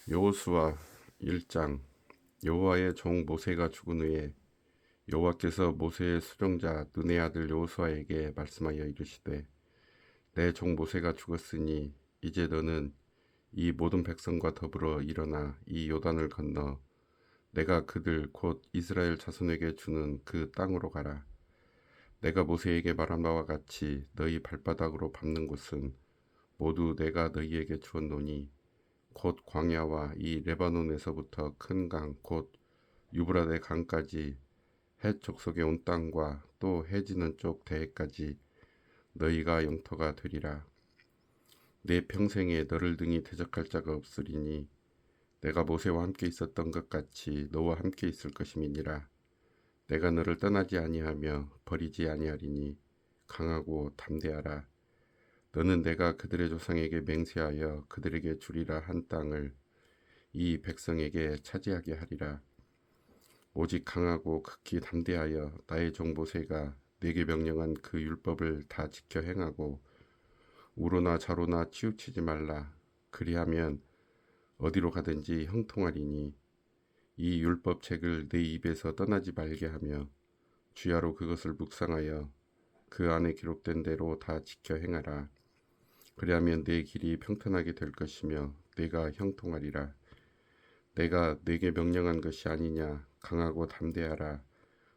여호수아 1장. 여호와의 종 모세가 죽은 후에 여호와께서 모세의 수종자 눈의 아들 여호수아에게 말씀하여 이르시되, 내 종 모세가 죽었으니 이제 너는 이 모든 백성과 더불어 일어나 이 요단을 건너 내가 그들 곧 이스라엘 자손에게 주는 그 땅으로 가라. 내가 모세에게 말한 바와 같이 너희 발바닥으로 밟는 곳은 모두 내가 너희에게 주었노니 곧 광야와 이 레바논에서부터 큰 강 곧 유브라데 강까지 헷 족속의 온 땅과 또 해지는 쪽 대해까지 너희가 영토가 되리라. 내 평생에 너를 등이 대적할 자가 없으리니 내가 모세와 함께 있었던 것 같이 너와 함께 있을 것임이니라. 내가 너를 떠나지 아니하며 버리지 아니하리니 강하고 담대하라. 너는 내가 그들의 조상에게 맹세하여 그들에게 주리라 한 땅을 이 백성에게 차지하게 하리라. 오직 강하고 극히 담대하여 나의 종 모세가 내게 명령한 그 율법을 다 지켜 행하고 우로나 좌로나 치우치지 말라. 그리하면 어디로 가든지 형통하리니 이 율법책을 내 입에서 떠나지 말게 하며 주야로 그것을 묵상하여 그 안에 기록된 대로 다 지켜 행하라. 그리하면 내 길이 평탄하게 될 것이며 내가 형통하리라. 내가 내게 명령한 것이 아니냐. 강하고 담대하라.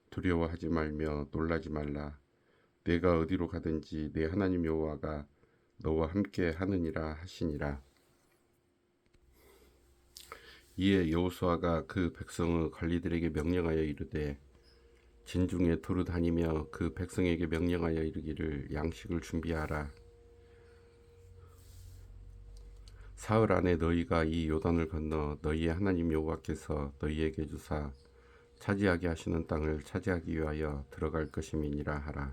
두려워하지 말며 놀라지 말라. 내가 어디로 가든지 내 하나님 여호와가 너와 함께 하느니라 하시니라. 이에 여호수아가 그 백성의 관리들에게 명령하여 이르되, 진중에 두루 다니며 그 백성에게 명령하여 이르기를 양식을 준비하라. 사흘 안에 너희가 이 요단을 건너 너희의 하나님 여호와께서 너희에게 주사 차지하게 하시는 땅을 차지하기 위하여 들어갈 것임이니라 하라.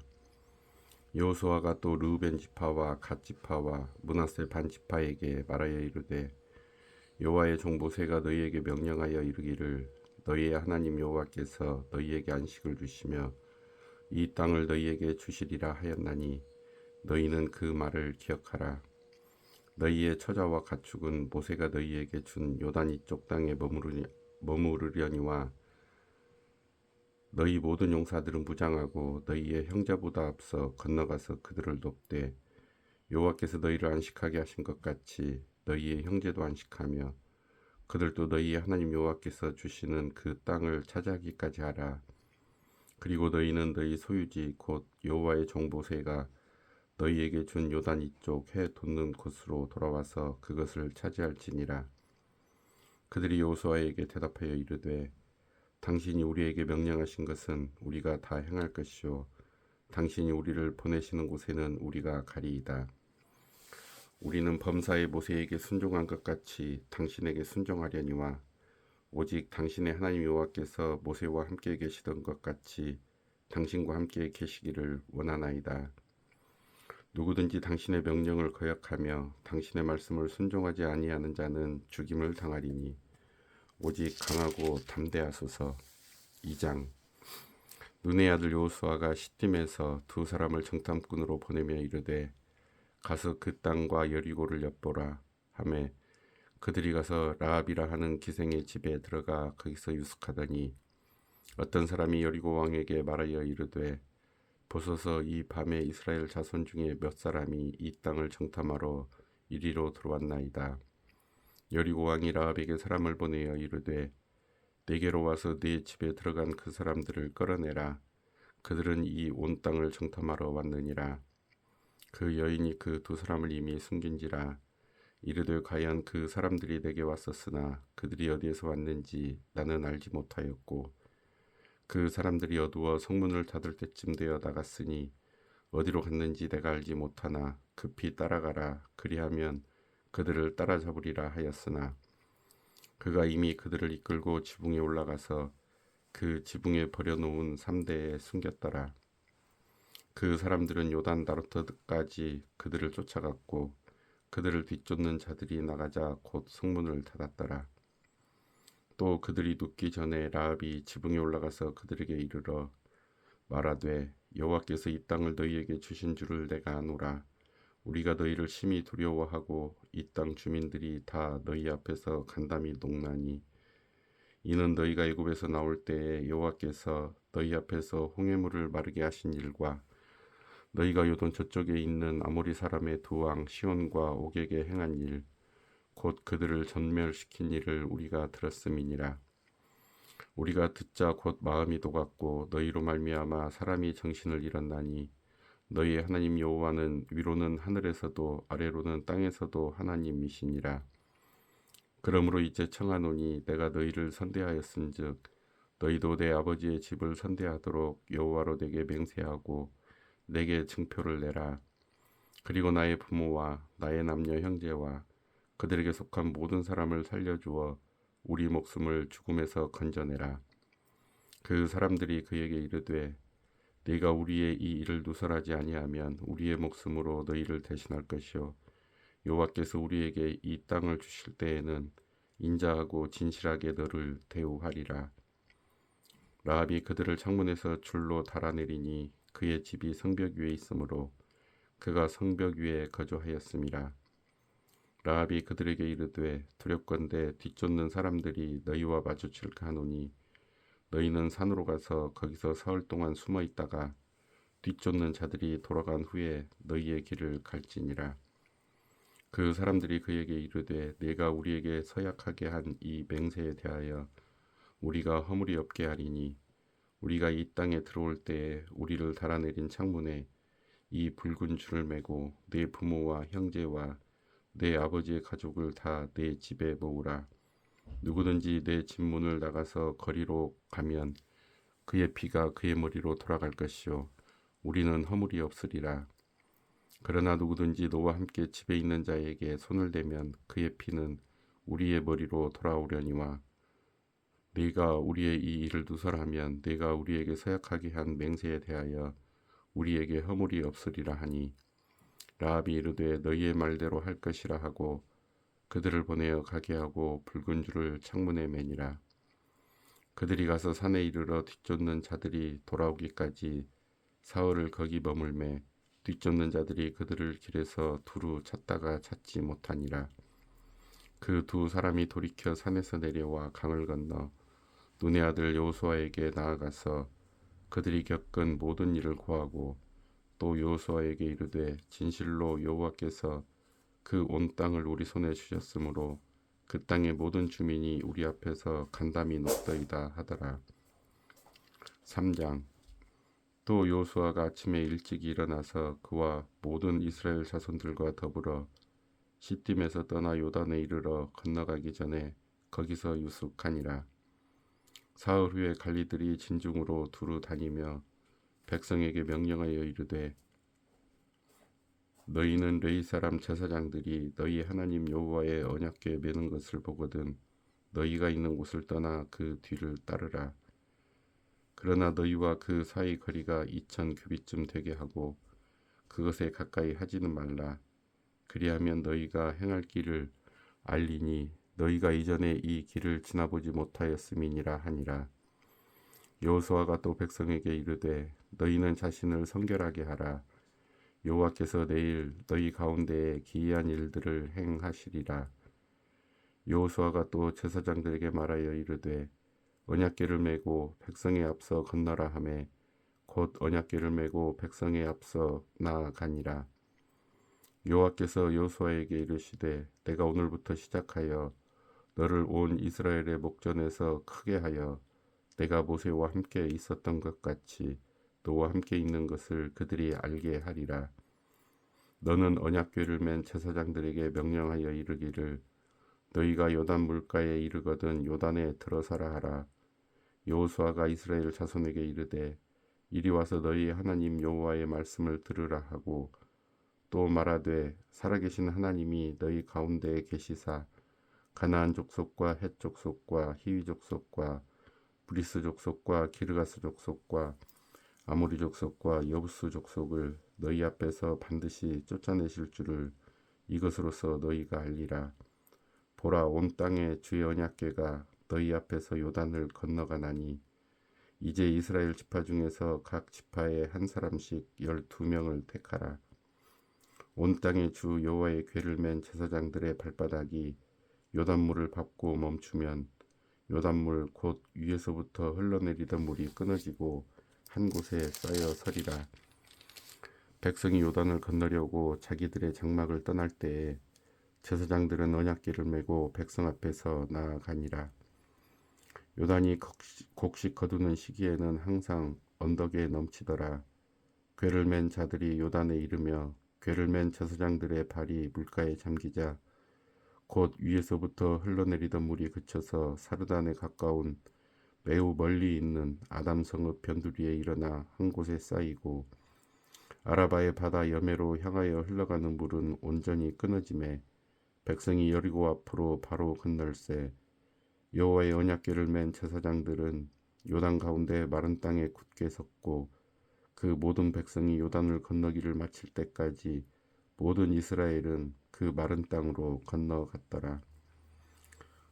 여호수아가 또 르우벤 지파와 갓 지파와 므낫세 반 지파에게 말하여 이르되, 여호와의 종 모세가 너희에게 명령하여 이르기를 너희의 하나님 여호와께서 너희에게 안식을 주시며 이 땅을 너희에게 주시리라 하였나니 너희는 그 말을 기억하라. 너희의 처자와 가축은 모세가 너희에게 준 요단 이쪽 땅에 머무르려니와 너희 모든 용사들은 무장하고 너희의 형제보다 앞서 건너가서 그들을 돕되 여호와께서 너희를 안식하게 하신 것 같이 너희의 형제도 안식하며 그들도 너희의 하나님 여호와께서 주시는 그 땅을 차지하기까지 하라. 그리고 너희는 너희 소유지 곧 여호와의 종 모세가 너희에게 준 요단 이쪽 해 돋는 곳으로 돌아와서 그것을 차지할지니라. 그들이 여호수아에게 대답하여 이르되, 당신이 우리에게 명령하신 것은 우리가 다 행할 것이요 당신이 우리를 보내시는 곳에는 우리가 가리이다. 우리는 범사의 모세에게 순종한 것 같이 당신에게 순종하려니와 오직 당신의 하나님 여호와께서 모세와 함께 계시던 것 같이 당신과 함께 계시기를 원하나이다. 누구든지 당신의 명령을 거역하며 당신의 말씀을 순종하지 아니하는 자는 죽임을 당하리니 오직 강하고 담대하소서. 2장. 눈의 아들 여호수아가 시딤에서 두 사람을 정탐꾼으로 보내며 이르되, 가서 그 땅과 여리고를 엿보라 하매 그들이 가서 라합이라 하는 기생의 집에 들어가 거기서 유숙하더니 어떤 사람이 여리고 왕에게 말하여 이르되, 보소서 이 밤에 이스라엘 자손 중에 몇 사람이 이 땅을 정탐하러 이리로 들어왔나이다. 여리고 왕이 라합에게 사람을 보내어 이르되, 내게로 와서 네 집에 들어간 그 사람들을 끌어내라. 그들은 이 온 땅을 정탐하러 왔느니라. 그 여인이 그 두 사람을 이미 숨긴지라. 이르되 과연 그 사람들이 내게 왔었으나 그들이 어디에서 왔는지 나는 알지 못하였고 그 사람들이 어두워 성문을 닫을 때쯤 되어 나갔으니 어디로 갔는지 내가 알지 못하나 급히 따라가라. 그리하면 그들을 따라잡으리라 하였으나 그가 이미 그들을 이끌고 지붕에 올라가서 그 지붕에 버려놓은 삼대에 숨겼더라. 그 사람들은 요단 나루터까지 그들을 쫓아갔고 그들을 뒤쫓는 자들이 나가자 곧 성문을 닫았더라. 또 그들이 눕기 전에 라합이 지붕에 올라가서 그들에게 이르러 말하되, 여호와께서 이 땅을 너희에게 주신 줄을 내가 아노라. 우리가 너희를 심히 두려워하고 이 땅 주민들이 다 너희 앞에서 간담이 녹나니 이는 너희가 애굽에서 나올 때에 여호와께서 너희 앞에서 홍해물을 마르게 하신 일과 너희가 요돈 저쪽에 있는 아모리 사람의 두 왕 시온과 옥에게 행한 일 곧 그들을 전멸시킨 일을 우리가 들었음이니라. 우리가 듣자 곧 마음이 녹았고 너희로 말미암아 사람이 정신을 잃었나니 너희의 하나님 여호와는 위로는 하늘에서도 아래로는 땅에서도 하나님이시니라. 그러므로 이제 청하노니 내가 너희를 선대하였은즉 너희도 내 아버지의 집을 선대하도록 여호와로 내게 맹세하고 내게 증표를 내라. 그리고 나의 부모와 나의 남녀 형제와 그들에게 속한 모든 사람을 살려주어 우리 목숨을 죽음에서 건져내라. 그 사람들이 그에게 이르되 네가 우리의 이 일을 누설하지 아니하면 우리의 목숨으로 너희를 대신할 것이요 여호와께서 우리에게 이 땅을 주실 때에는 인자하고 진실하게 너를 대우하리라. 라합이 그들을 창문에서 줄로 달아내리니 그의 집이 성벽 위에 있으므로 그가 성벽 위에 거주하였음이라. 라합이 그들에게 이르되 두렵건대 뒤쫓는 사람들이 너희와 마주칠까 하노니 너희는 산으로 가서 거기서 사흘 동안 숨어 있다가 뒤쫓는 자들이 돌아간 후에 너희의 길을 갈지니라. 그 사람들이 그에게 이르되 네가 우리에게 서약하게 한 이 맹세에 대하여 우리가 허물이 없게 하리니 우리가 이 땅에 들어올 때에 우리를 달아내린 창문에 이 붉은 줄을 매고 네 부모와 형제와 내 아버지의 가족을 다 내 집에 모으라. 누구든지 내 집 문을 나가서 거리로 가면 그의 피가 그의 머리로 돌아갈 것이요 우리는 허물이 없으리라. 그러나 누구든지 너와 함께 집에 있는 자에게 손을 대면 그의 피는 우리의 머리로 돌아오려니와 네가 우리의 이 일을 누설하면 네가 우리에게 서약하게 한 맹세에 대하여 우리에게 허물이 없으리라 하니 라합이 이르되 너희의 말대로 할 것이라 하고 그들을 보내어 가게 하고 붉은 줄을 창문에 매니라. 그들이 가서 산에 이르러 뒤쫓는 자들이 돌아오기까지 사흘을 거기 머물매 뒤쫓는 자들이 그들을 길에서 두루 찾다가 찾지 못하니라. 그 두 사람이 돌이켜 산에서 내려와 강을 건너 눈의 아들 여호수아에게 나아가서 그들이 겪은 모든 일을 고하고 또 여호수아에게 이르되 진실로 여호와께서 그 온 땅을 우리 손에 주셨으므로 그 땅의 모든 주민이 우리 앞에서 간담이 녹더이다 하더라. 3장. 또 여호수아가 아침에 일찍 일어나서 그와 모든 이스라엘 자손들과 더불어 시딤에서 떠나 요단에 이르러 건너가기 전에 거기서 유숙하니라. 사흘 후에 관리들이 진중으로 두루 다니며 백성에게 명령하여 이르되 너희는 레위 사람 제사장들이 너희 하나님 여호와의 언약궤에 매는 것을 보거든 너희가 있는 곳을 떠나 그 뒤를 따르라. 그러나 너희와 그 사이 거리가 2000 규빗쯤 되게 하고 그것에 가까이 하지는 말라. 그리하면 너희가 행할 길을 알리니 너희가 이전에 이 길을 지나보지 못하였음이니라 하니라. 여호수아가 또 백성에게 이르되 너희는 자신을 성결하게 하라. 여호와께서 내일 너희 가운데에 기이한 일들을 행하시리라. 여호수아가 또 제사장들에게 말하여 이르되 언약궤를 메고 백성의 앞서 건너라 하매 곧 언약궤를 메고 백성의 앞서 나아가니라. 여호와께서 여호수아에게 이르시되 내가 오늘부터 시작하여 너를 온 이스라엘의 목전에서 크게 하여 내가 모세와 함께 있었던 것 같이 너와 함께 있는 것을 그들이 알게 하리라. 너는 언약궤를 맨 제사장들에게 명령하여 이르기를 너희가 요단 물가에 이르거든 요단에 들어서라 하라. 여호수아가 이스라엘 자손에게 이르되 이리 와서 너희 하나님 여호와의 말씀을 들으라 하고 또 말하되 살아계신 하나님이 너희 가운데에 계시사 가나안 족속과 헷 족속과 히위 족속과 브리스 족속과 기르가스 족속과 아모리 족속과 여부스 족속을 너희 앞에서 반드시 쫓아내실 줄을 이것으로서 너희가 알리라. 보라 온 땅에 주의 언약궤가 너희 앞에서 요단을 건너가나니 이제 이스라엘 지파 중에서 각 지파에 한 사람씩 12명을 택하라. 온 땅의 주 여호와의 궤를 맨 제사장들의 발바닥이 요단물을 밟고 멈추면 요단물 곧 위에서부터 흘러내리던 물이 끊어지고 한 곳에 쌓여 서리라. 백성이 요단을 건너려고 자기들의 장막을 떠날 때에 제사장들은 언약궤를 메고 백성 앞에서 나아가니라. 요단이 곡식 거두는 시기에는 항상 언덕에 넘치더라. 궤를 맨 자들이 요단에 이르며 궤를 맨 제사장들의 발이 물가에 잠기자 곧 위에서부터 흘러내리던 물이 그쳐서 사르단에 가까운 매우 멀리 있는 아담성읍 변두리에 일어나 한 곳에 쌓이고 아라바의 바다 여매로 향하여 흘러가는 물은 온전히 끊어지매 백성이 여리고 앞으로 바로 건널새 여호와의 언약궤를 맨 제사장들은 요단 가운데 마른 땅에 굳게 섰고 그 모든 백성이 요단을 건너기를 마칠 때까지 모든 이스라엘은 그 마른 땅으로 건너갔더라.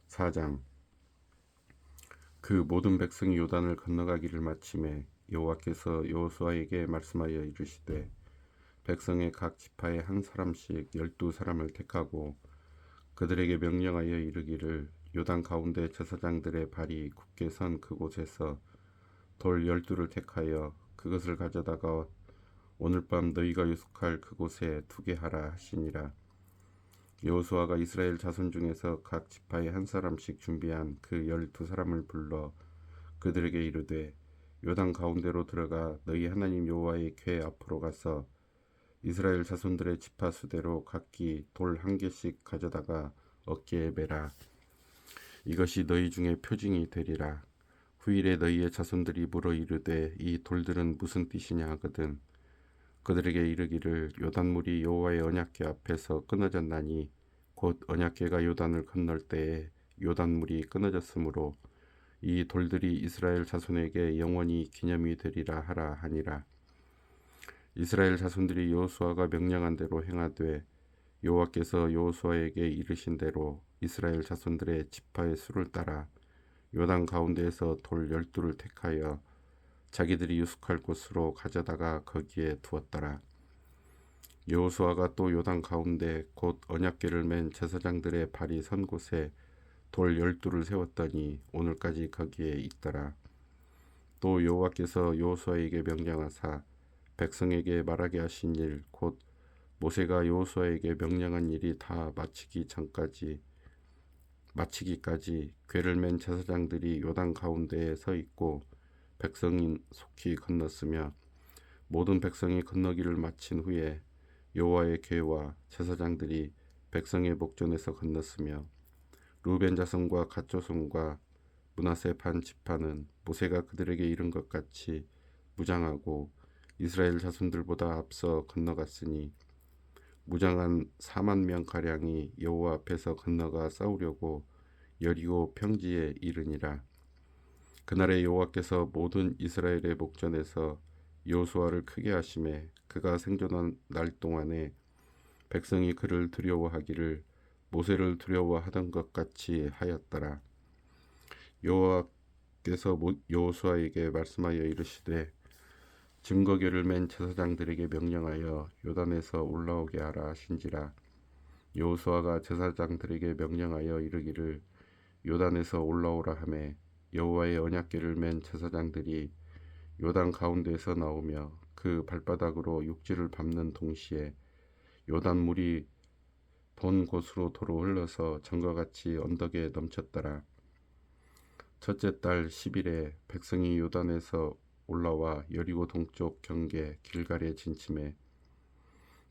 4장. 그 모든 백성이 요단을 건너가기를 마침에 여호와께서 여호수아에게 말씀하여 이르시되 백성의 각 지파에 한 사람씩 12사람을 택하고 그들에게 명령하여 이르기를 요단 가운데 제사장들의 발이 굳게 선 그곳에서 돌 12를 택하여 그것을 가져다가 오늘 밤 너희가 유숙할 그곳에 두게 하라 하시니라. 여호수아가 이스라엘 자손 중에서 각 지파에 한 사람씩 준비한 그 12사람을 불러 그들에게 이르되 요단 가운데로 들어가 너희 하나님 여호와의 궤 앞으로 가서 이스라엘 자손들의 지파 수대로 각기 돌 한 개씩 가져다가 어깨에 매라. 이것이 너희 중에 표징이 되리라. 후일에 너희의 자손들이 물어 이르되 이 돌들은 무슨 뜻이냐 하거든 그들에게 이르기를 요단물이 여호와의 언약궤 앞에서 끊어졌나니 곧 언약궤가 요단을 건널 때에 요단물이 끊어졌으므로 이 돌들이 이스라엘 자손에게 영원히 기념이 되리라 하라 하니라. 이스라엘 자손들이 여호수아가 명령한 대로 행하되 여호와께서 여호수아에게 이르신 대로 이스라엘 자손들의 지파의 수를 따라 요단 가운데에서 돌 12를 택하여 자기들이 유숙할 곳으로 가져다가 거기에 두었더라. 여호수아가 또 요단 가운데 곧 언약궤를 맨 제사장들의 발이 선 곳에 돌 12를 세웠더니 오늘까지 거기에 있더라. 또 여호와께서 여호수아에게 명령하사 백성에게 말하게 하신 일 곧 모세가 여호수아에게 명령한 일이 다 마치기까지 궤를 맨 제사장들이 요단 가운데에 서 있고 백성인 속히 건넜으며 모든 백성이 건너기를 마친 후에 여호와의 궤와 제사장들이 백성의 목전에서 건넜으며 루벤 자손과 갓 자손과 므낫세 반 지파는 모세가 그들에게 이른 것 같이 무장하고 이스라엘 자손들보다 앞서 건너갔으니 무장한 4만 명 가량이 여호와 앞에서 건너가 싸우려고 여리고 평지에 이르니라. 그날에 여호와께서 모든 이스라엘의 목전에서 여호수아를 크게 하심에 그가 생존한 날 동안에 백성이 그를 두려워하기를 모세를 두려워하던 것 같이 하였더라. 여호와께서 여호수아에게 말씀하여 이르시되 증거궤를 맨 제사장들에게 명령하여 요단에서 올라오게 하라 하신지라. 여호수아가 제사장들에게 명령하여 이르기를 요단에서 올라오라 하매 여호와의 언약궤를 맨 제사장들이 요단 가운데에서 나오며 그 발바닥으로 육지를 밟는 동시에 요단 물이 본 곳으로 도로 흘러서 전과 같이 언덕에 넘쳤더라. 첫째 달 10일에 백성이 요단에서 올라와 여리고 동쪽 경계 길갈에 진침해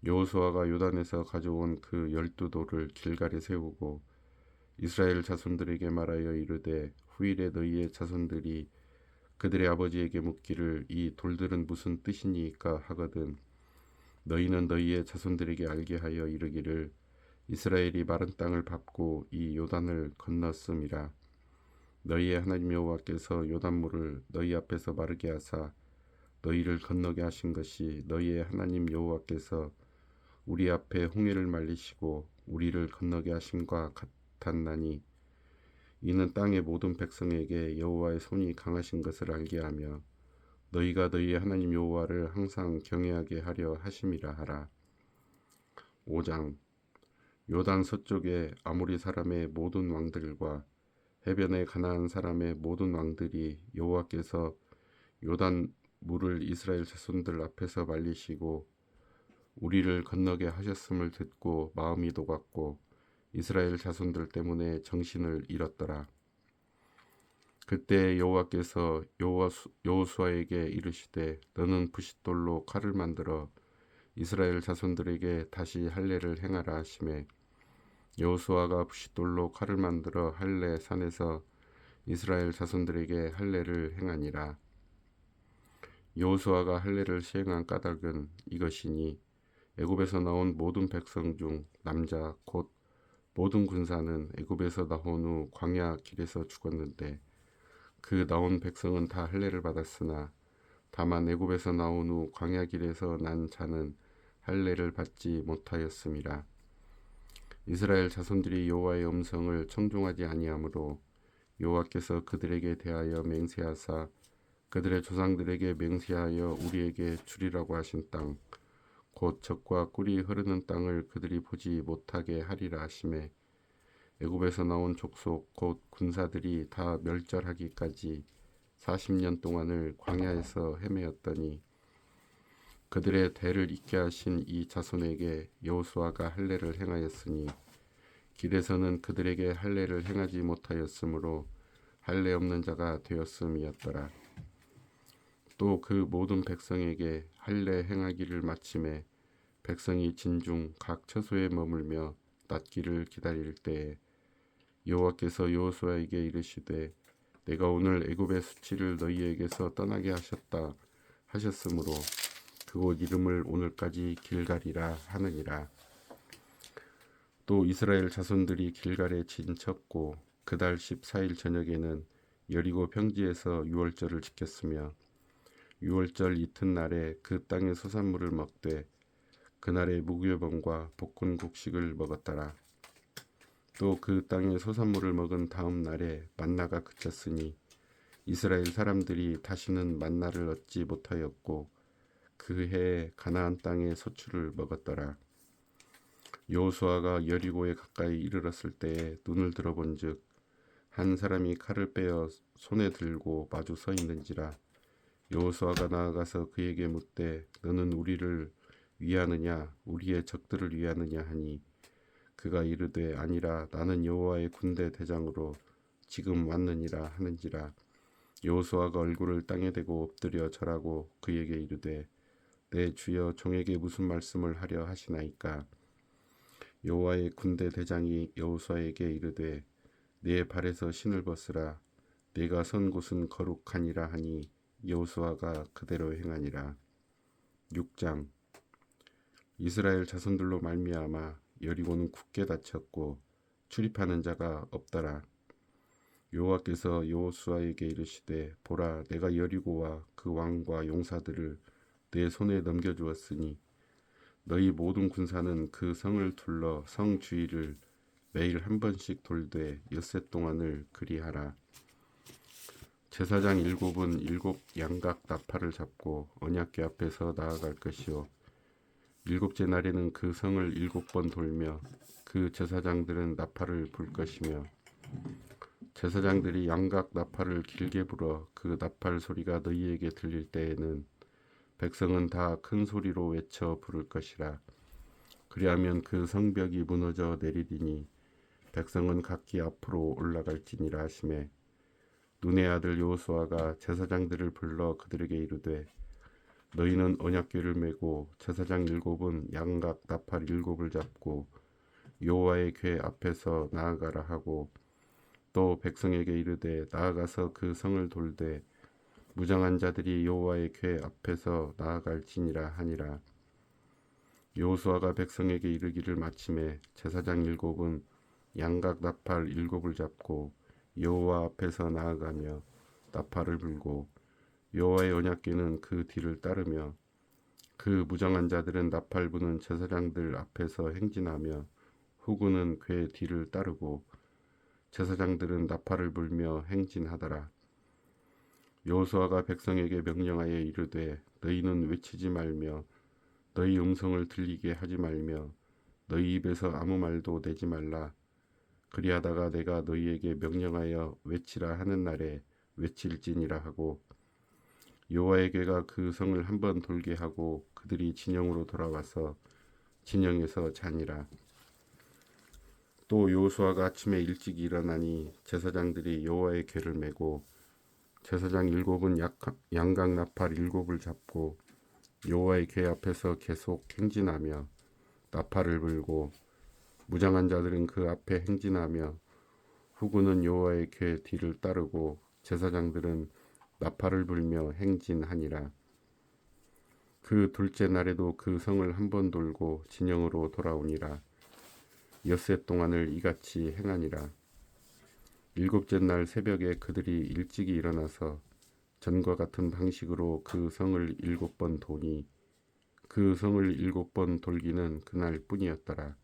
여호수아가 요단에서 가져온 그 12돌을 길갈에 세우고 이스라엘 자손들에게 말하여 이르되 후일에 너희의 자손들이 그들의 아버지에게 묻기를 이 돌들은 무슨 뜻이니까 하거든 너희는 너희의 자손들에게 알게 하여 이르기를 이스라엘이 마른 땅을 밟고 이 요단을 건넜음이라. 너희의 하나님 여호와께서 요단물을 너희 앞에서 마르게 하사 너희를 건너게 하신 것이 너희의 하나님 여호와께서 우리 앞에 홍해를 말리시고 우리를 건너게 하심과 같았나니 이는 땅의 모든 백성에게 여호와의 손이 강하신 것을 알게 하며 너희가 너희의 하나님 여호와를 항상 경외하게 하려 하심이라 하라. 5장. 요단 서쪽의 아모리 사람의 모든 왕들과 해변의 가나안 사람의 모든 왕들이 여호와께서 요단 물을 이스라엘 자손들 앞에서 말리시고 우리를 건너게 하셨음을 듣고 마음이 녹았고 이스라엘 자손들 때문에 정신을 잃었더라. 그때 여호와께서 여호수아에게 이르시되 너는 부싯돌로 칼을 만들어 이스라엘 자손들에게 다시 할례를 행하라 하시매 여호수아가 부싯돌로 칼을 만들어 할례 산에서 이스라엘 자손들에게 할례를 행하니라. 여호수아가 할례를 시행한 까닭은 이것이니 애굽에서 나온 모든 백성 중 남자 곧 모든 군사는 애굽에서 나온 후 광야 길에서 죽었는데 그 나온 백성은 다 할례를 받았으나 다만 애굽에서 나온 후 광야 길에서 난 자는 할례를 받지 못하였음이라. 이스라엘 자손들이 여호와의 음성을 청종하지 아니하므로 여호와께서 그들에게 대하여 맹세하사 그들의 조상들에게 맹세하여 우리에게 주리라고 하신 땅 곧 젖과 꿀이 흐르는 땅을 그들이 보지 못하게 하리라 하시매 애굽에서 나온 족속 곧 군사들이 다 멸절하기까지 40년 동안을 광야에서 헤매었더니 그들의 대를 잇게 하신 이 자손에게 여호수아가 할례를 행하였으니 길에서는 그들에게 할례를 행하지 못하였으므로 할례 없는 자가 되었음이었더라. 또 그 모든 백성에게 할례 행하기를 마침에 백성이 진중 각 처소에 머물며 낫기를 기다릴 때에 여호와께서 여호수아에게 이르시되 내가 오늘 애굽의 수치를 너희에게서 떠나게 하셨다 하셨으므로 그곳 이름을 오늘까지 길갈이라 하느니라. 또 이스라엘 자손들이 길갈에 진쳤고 그달 14일 저녁에는 여리고 평지에서 유월절을 지켰으며 유월절 이튿날에 그 땅의 소산물을 먹되 그날에 무교병과 볶은 곡식을 먹었더라. 또 그 땅의 소산물을 먹은 다음 날에 만나가 그쳤으니 이스라엘 사람들이 다시는 만나를 얻지 못하였고 그 해에 가나안 땅의 소출을 먹었더라. 여호수아가 여리고에 가까이 이르렀을 때에 눈을 들어본즉 한 사람이 칼을 빼어 손에 들고 마주 서 있는지라. 여호수아가 나아가서 그에게 묻되 너는 우리를 위하느냐 우리의 적들을 위하느냐 하니 그가 이르되 아니라 나는 여호와의 군대 대장으로 지금 왔느니라 하는지라. 여호수아가 얼굴을 땅에 대고 엎드려 절하고 그에게 이르되 내 주여 종에게 무슨 말씀을 하려 하시나이까. 여호와의 군대 대장이 여호수아에게 이르되 네 발에서 신을 벗으라 네가 선 곳은 거룩하니라 하니 여호수아가 그대로 행하니라. 6장. 이스라엘 자손들로 말미암아 여리고는 굳게 닫혔고 출입하는 자가 없더라. 여호와께서 여호수아에게 이르시되 보라 내가 여리고와 그 왕과 용사들을 내 손에 넘겨주었으니 너희 모든 군사는 그 성을 둘러 성 주위를 매일 한 번씩 돌되 엿새 동안을 그리하라. 제사장 7은 7 양각 나팔을 잡고 언약궤 앞에서 나아갈 것이요 7째 날에는 그 성을 7번 돌며 그 제사장들은 나팔을 불 것이며 제사장들이 양각 나팔을 길게 불어 그 나팔 소리가 너희에게 들릴 때에는 백성은 다 큰 소리로 외쳐 부를 것이라. 그리하면 그 성벽이 무너져 내리리니 백성은 각기 앞으로 올라갈지니라 하시매 눈의 아들 여호수아가 제사장들을 불러 그들에게 이르되 너희는 언약궤를 메고 제사장 7은 양각 나팔 7을 잡고 여호와의 궤 앞에서 나아가라 하고 또 백성에게 이르되 나아가서 그 성을 돌되 무장한 자들이 여호와의 궤 앞에서 나아갈지니라 하니라. 여호수아가 백성에게 이르기를 마침에 제사장 7은 양각 나팔 7을 잡고 여호와 앞에서 나아가며 나팔을 불고 여호와의 언약궤는 그 뒤를 따르며 그 무장한 자들은 나팔 부는 제사장들 앞에서 행진하며 후군은 궤 뒤를 따르고 제사장들은 나팔을 불며 행진하더라. 여호수아가 백성에게 명령하여 이르되 너희는 외치지 말며 너희 음성을 들리게 하지 말며 너희 입에서 아무 말도 내지 말라. 그리하다가 내가 너희에게 명령하여 외치라 하는 날에 외칠지니라 하고 여호와의 괴가 그 성을 한번 돌게 하고 그들이 진영으로 돌아와서 진영에서 자니라. 또 여호수아가 아침에 일찍 일어나니 제사장들이 여호와의 괴를 메고 제사장 일곱은 양각 나팔 일곱을 잡고 여호와의 괴 앞에서 계속 행진하며 나팔을 불고 무장한 자들은 그 앞에 행진하며 후군은 여호와의 괴 뒤를 따르고 제사장들은 나팔을 불며 행진하니라. 그 둘째 날에도 그 성을 한번 돌고 진영으로 돌아오니라. 엿새 동안을 이같이 행하니라. 일곱째 날 새벽에 그들이 일찍이 일어나서 전과 같은 방식으로 그 성을 7번 도니 그 성을 7번 돌기는 그날 뿐이었더라.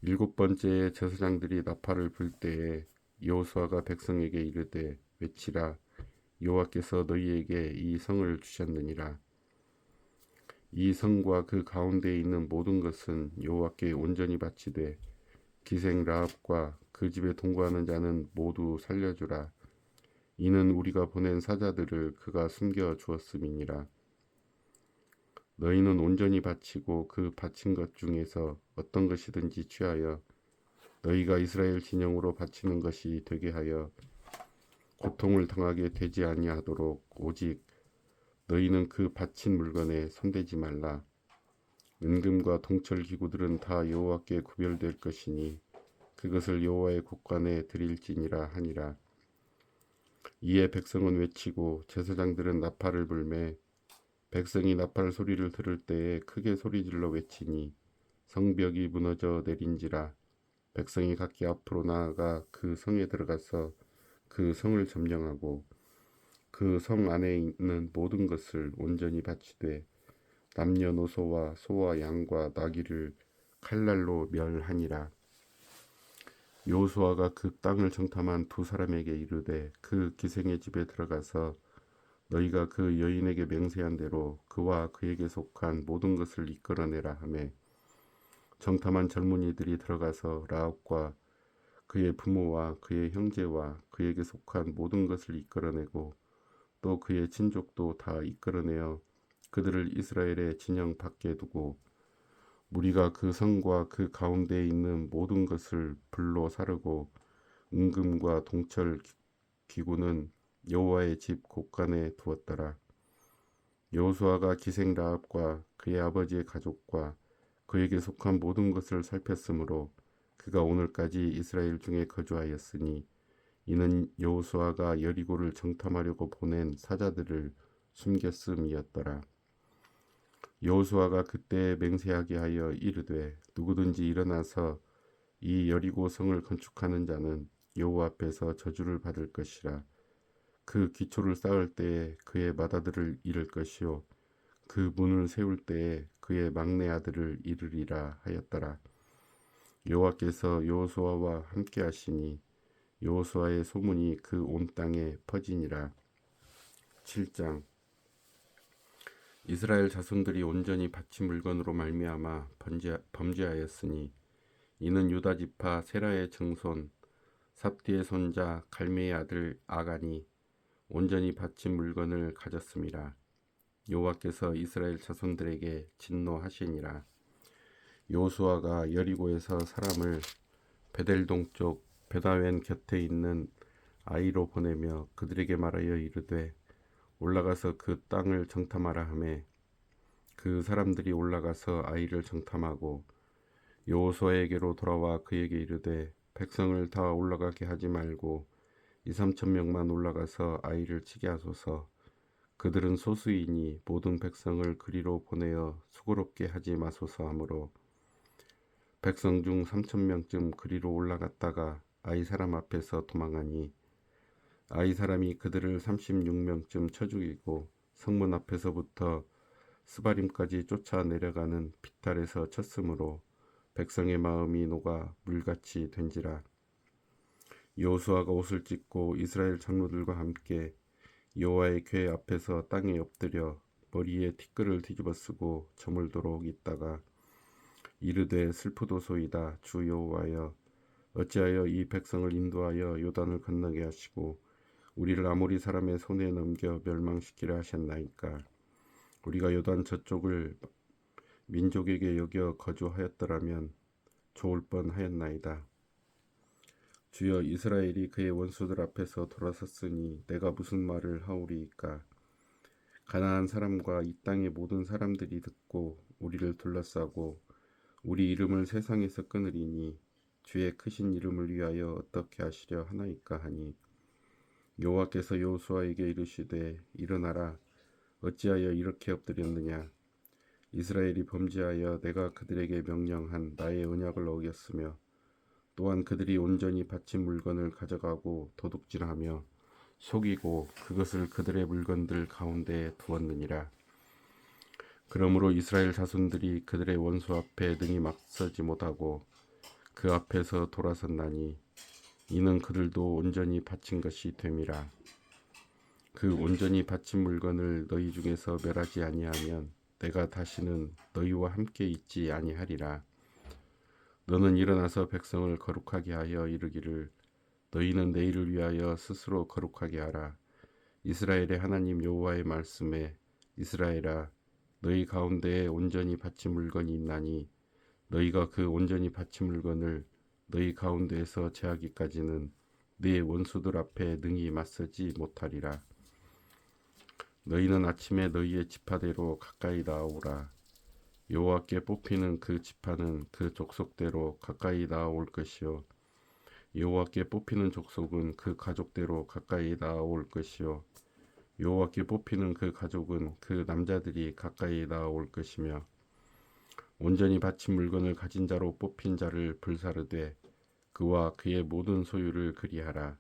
7번째에 제사장들이 나팔을 불 때에 여호수아가 백성에게 이르되 외치라. 여호와께서 너희에게 이 성을 주셨느니라. 이 성과 그 가운데에 있는 모든 것은 여호와께 온전히 바치되 기생 라합과 그 집에 동거하는 자는 모두 살려주라. 이는 우리가 보낸 사자들을 그가 숨겨 주었음이니라. 너희는 온전히 바치고 그 바친 것 중에서 어떤 것이든지 취하여 너희가 이스라엘 진영으로 바치는 것이 되게 하여 고통을 당하게 되지 아니하도록 오직 너희는 그 바친 물건에 손대지 말라. 은금과 동철 기구들은 다 여호와께 구별될 것이니 그것을 여호와의 곳간에 드릴지니라 하니라. 이에 백성은 외치고 제사장들은 나팔을 불매 백성이 나팔 소리를 들을 때에 크게 소리질러 외치니 성벽이 무너져 내린지라. 백성이 각기 앞으로 나아가 그 성에 들어가서 그 성을 점령하고 그 성 안에 있는 모든 것을 온전히 바치되 남녀노소와 소와 양과 나귀를 칼날로 멸하니라. 여호수아가 그 땅을 정탐한 두 사람에게 이르되 그 기생의 집에 들어가서 너희가 그 여인에게 맹세한 대로 그와 그에게 속한 모든 것을 이끌어내라 하매 정탐한 젊은이들이 들어가서 라합과 그의 부모와 그의 형제와 그에게 속한 모든 것을 이끌어내고 또 그의 친족도 다 이끌어내어 그들을 이스라엘의 진영 밖에 두고 무리가 그 성과 그 가운데에 있는 모든 것을 불로 사르고 은금과 동철 기구는 여호와의 집 곳간에 두었더라. 여호수아가 기생 라합과 그의 아버지의 가족과 그에게 속한 모든 것을 살폈으므로 그가 오늘까지 이스라엘 중에 거주하였으니 이는 여호수아가 여리고를 정탐하려고 보낸 사자들을 숨겼음이었더라. 여호수아가 그때 맹세하게 하여 이르되 누구든지 일어나서 이 여리고 성을 건축하는 자는 여호와 앞에서 저주를 받을 것이라. 그 기초를 쌓을 때에 그의 맏아들을 잃을 것이요 그 문을 세울 때에 그의 막내 아들을 잃으리라 하였더라. 여호와께서 여호수아와 함께 하시니 여호수아의 소문이 그 온 땅에 퍼지니라. 7장. 이스라엘 자손들이 온전히 바친 물건으로 말미암아 범죄하였으니 이는 유다 지파 세라의 증손 삽디의 손자 갈메의 아들 아간이 온전히 바친 물건을 가졌음이라. 여호와께서 이스라엘 자손들에게 진노하시니라. 여호수아가 여리고에서 사람을 베델 동쪽 베다웬 곁에 있는 아이로 보내며 그들에게 말하여 이르되 올라가서 그 땅을 정탐하라 하매 그 사람들이 올라가서 아이를 정탐하고 여호수아에게로 돌아와 그에게 이르되 백성을 다 올라가게 하지 말고 2~3천 명만 올라가서 아이를 치게 하소서. 그들은 소수이니 모든 백성을 그리로 보내어 수고롭게 하지 마소서 하므로 백성 중 3,000명쯤 그리로 올라갔다가 아이 사람 앞에서 도망하니 아이 사람이 그들을 36명쯤 쳐 죽이고 성문 앞에서부터 스바림까지 쫓아 내려가는 비탈에서 쳤으므로 백성의 마음이 녹아 물같이 된지라. 여호수아가 옷을 찢고 이스라엘 장로들과 함께 여호와의 궤 앞에서 땅에 엎드려 머리에 티끌을 뒤집어 쓰고 저물도록 있다가 이르되 슬프도소이다. 주 여호와여, 어찌하여 이 백성을 인도하여 요단을 건너게 하시고 우리를 아모리 사람의 손에 넘겨 멸망시키려 하셨나이까. 우리가 요단 저쪽을 민족에게 여겨 거주하였더라면 좋을 뻔하였나이다. 주여, 이스라엘이 그의 원수들 앞에서 돌아섰으니 내가 무슨 말을 하오리이까. 가나안 사람과 이 땅의 모든 사람들이 듣고 우리를 둘러싸고 우리 이름을 세상에서 끊으리니 주의 크신 이름을 위하여 어떻게 하시려 하나이까 하니, 여호와께서 여호수아에게 이르시되 일어나라. 어찌하여 이렇게 엎드렸느냐. 이스라엘이 범죄하여 내가 그들에게 명령한 나의 언약을 어겼으며 또한 그들이 온전히 바친 물건을 가져가고 도둑질하며 속이고 그것을 그들의 물건들 가운데에 두었느니라. 그러므로 이스라엘 자손들이 그들의 원수 앞에 능히 맞서지 못하고 그 앞에서 돌아섰나니 이는 그들도 온전히 바친 것이 됨이라. 그 온전히 바친 물건을 너희 중에서 멸하지 아니하면 내가 다시는 너희와 함께 있지 아니하리라. 너는 일어나서 백성을 거룩하게 하여 이르기를 너희는 내일을 위하여 스스로 거룩하게 하라. 이스라엘의 하나님 여호와의 말씀에 이스라엘아, 너희 가운데에 온전히 바친 물건이 있나니 너희가 그 온전히 바친 물건을 너희 가운데에서 제하기까지는 네 원수들 앞에 능히 맞서지 못하리라. 너희는 아침에 너희의 지파대로 가까이 나아오라. 여호와께 뽑히는 그 지파는 그 족속대로 가까이 나아올 것이요, 여호와께 뽑히는 족속은 그 가족대로 가까이 나아올 것이요, 여호와께 뽑히는 그 가족은 그 남자들이 가까이 나아올 것이며, 온전히 바친 물건을 가진 자로 뽑힌 자를 불사르되 그와 그의 모든 소유를 그리하라.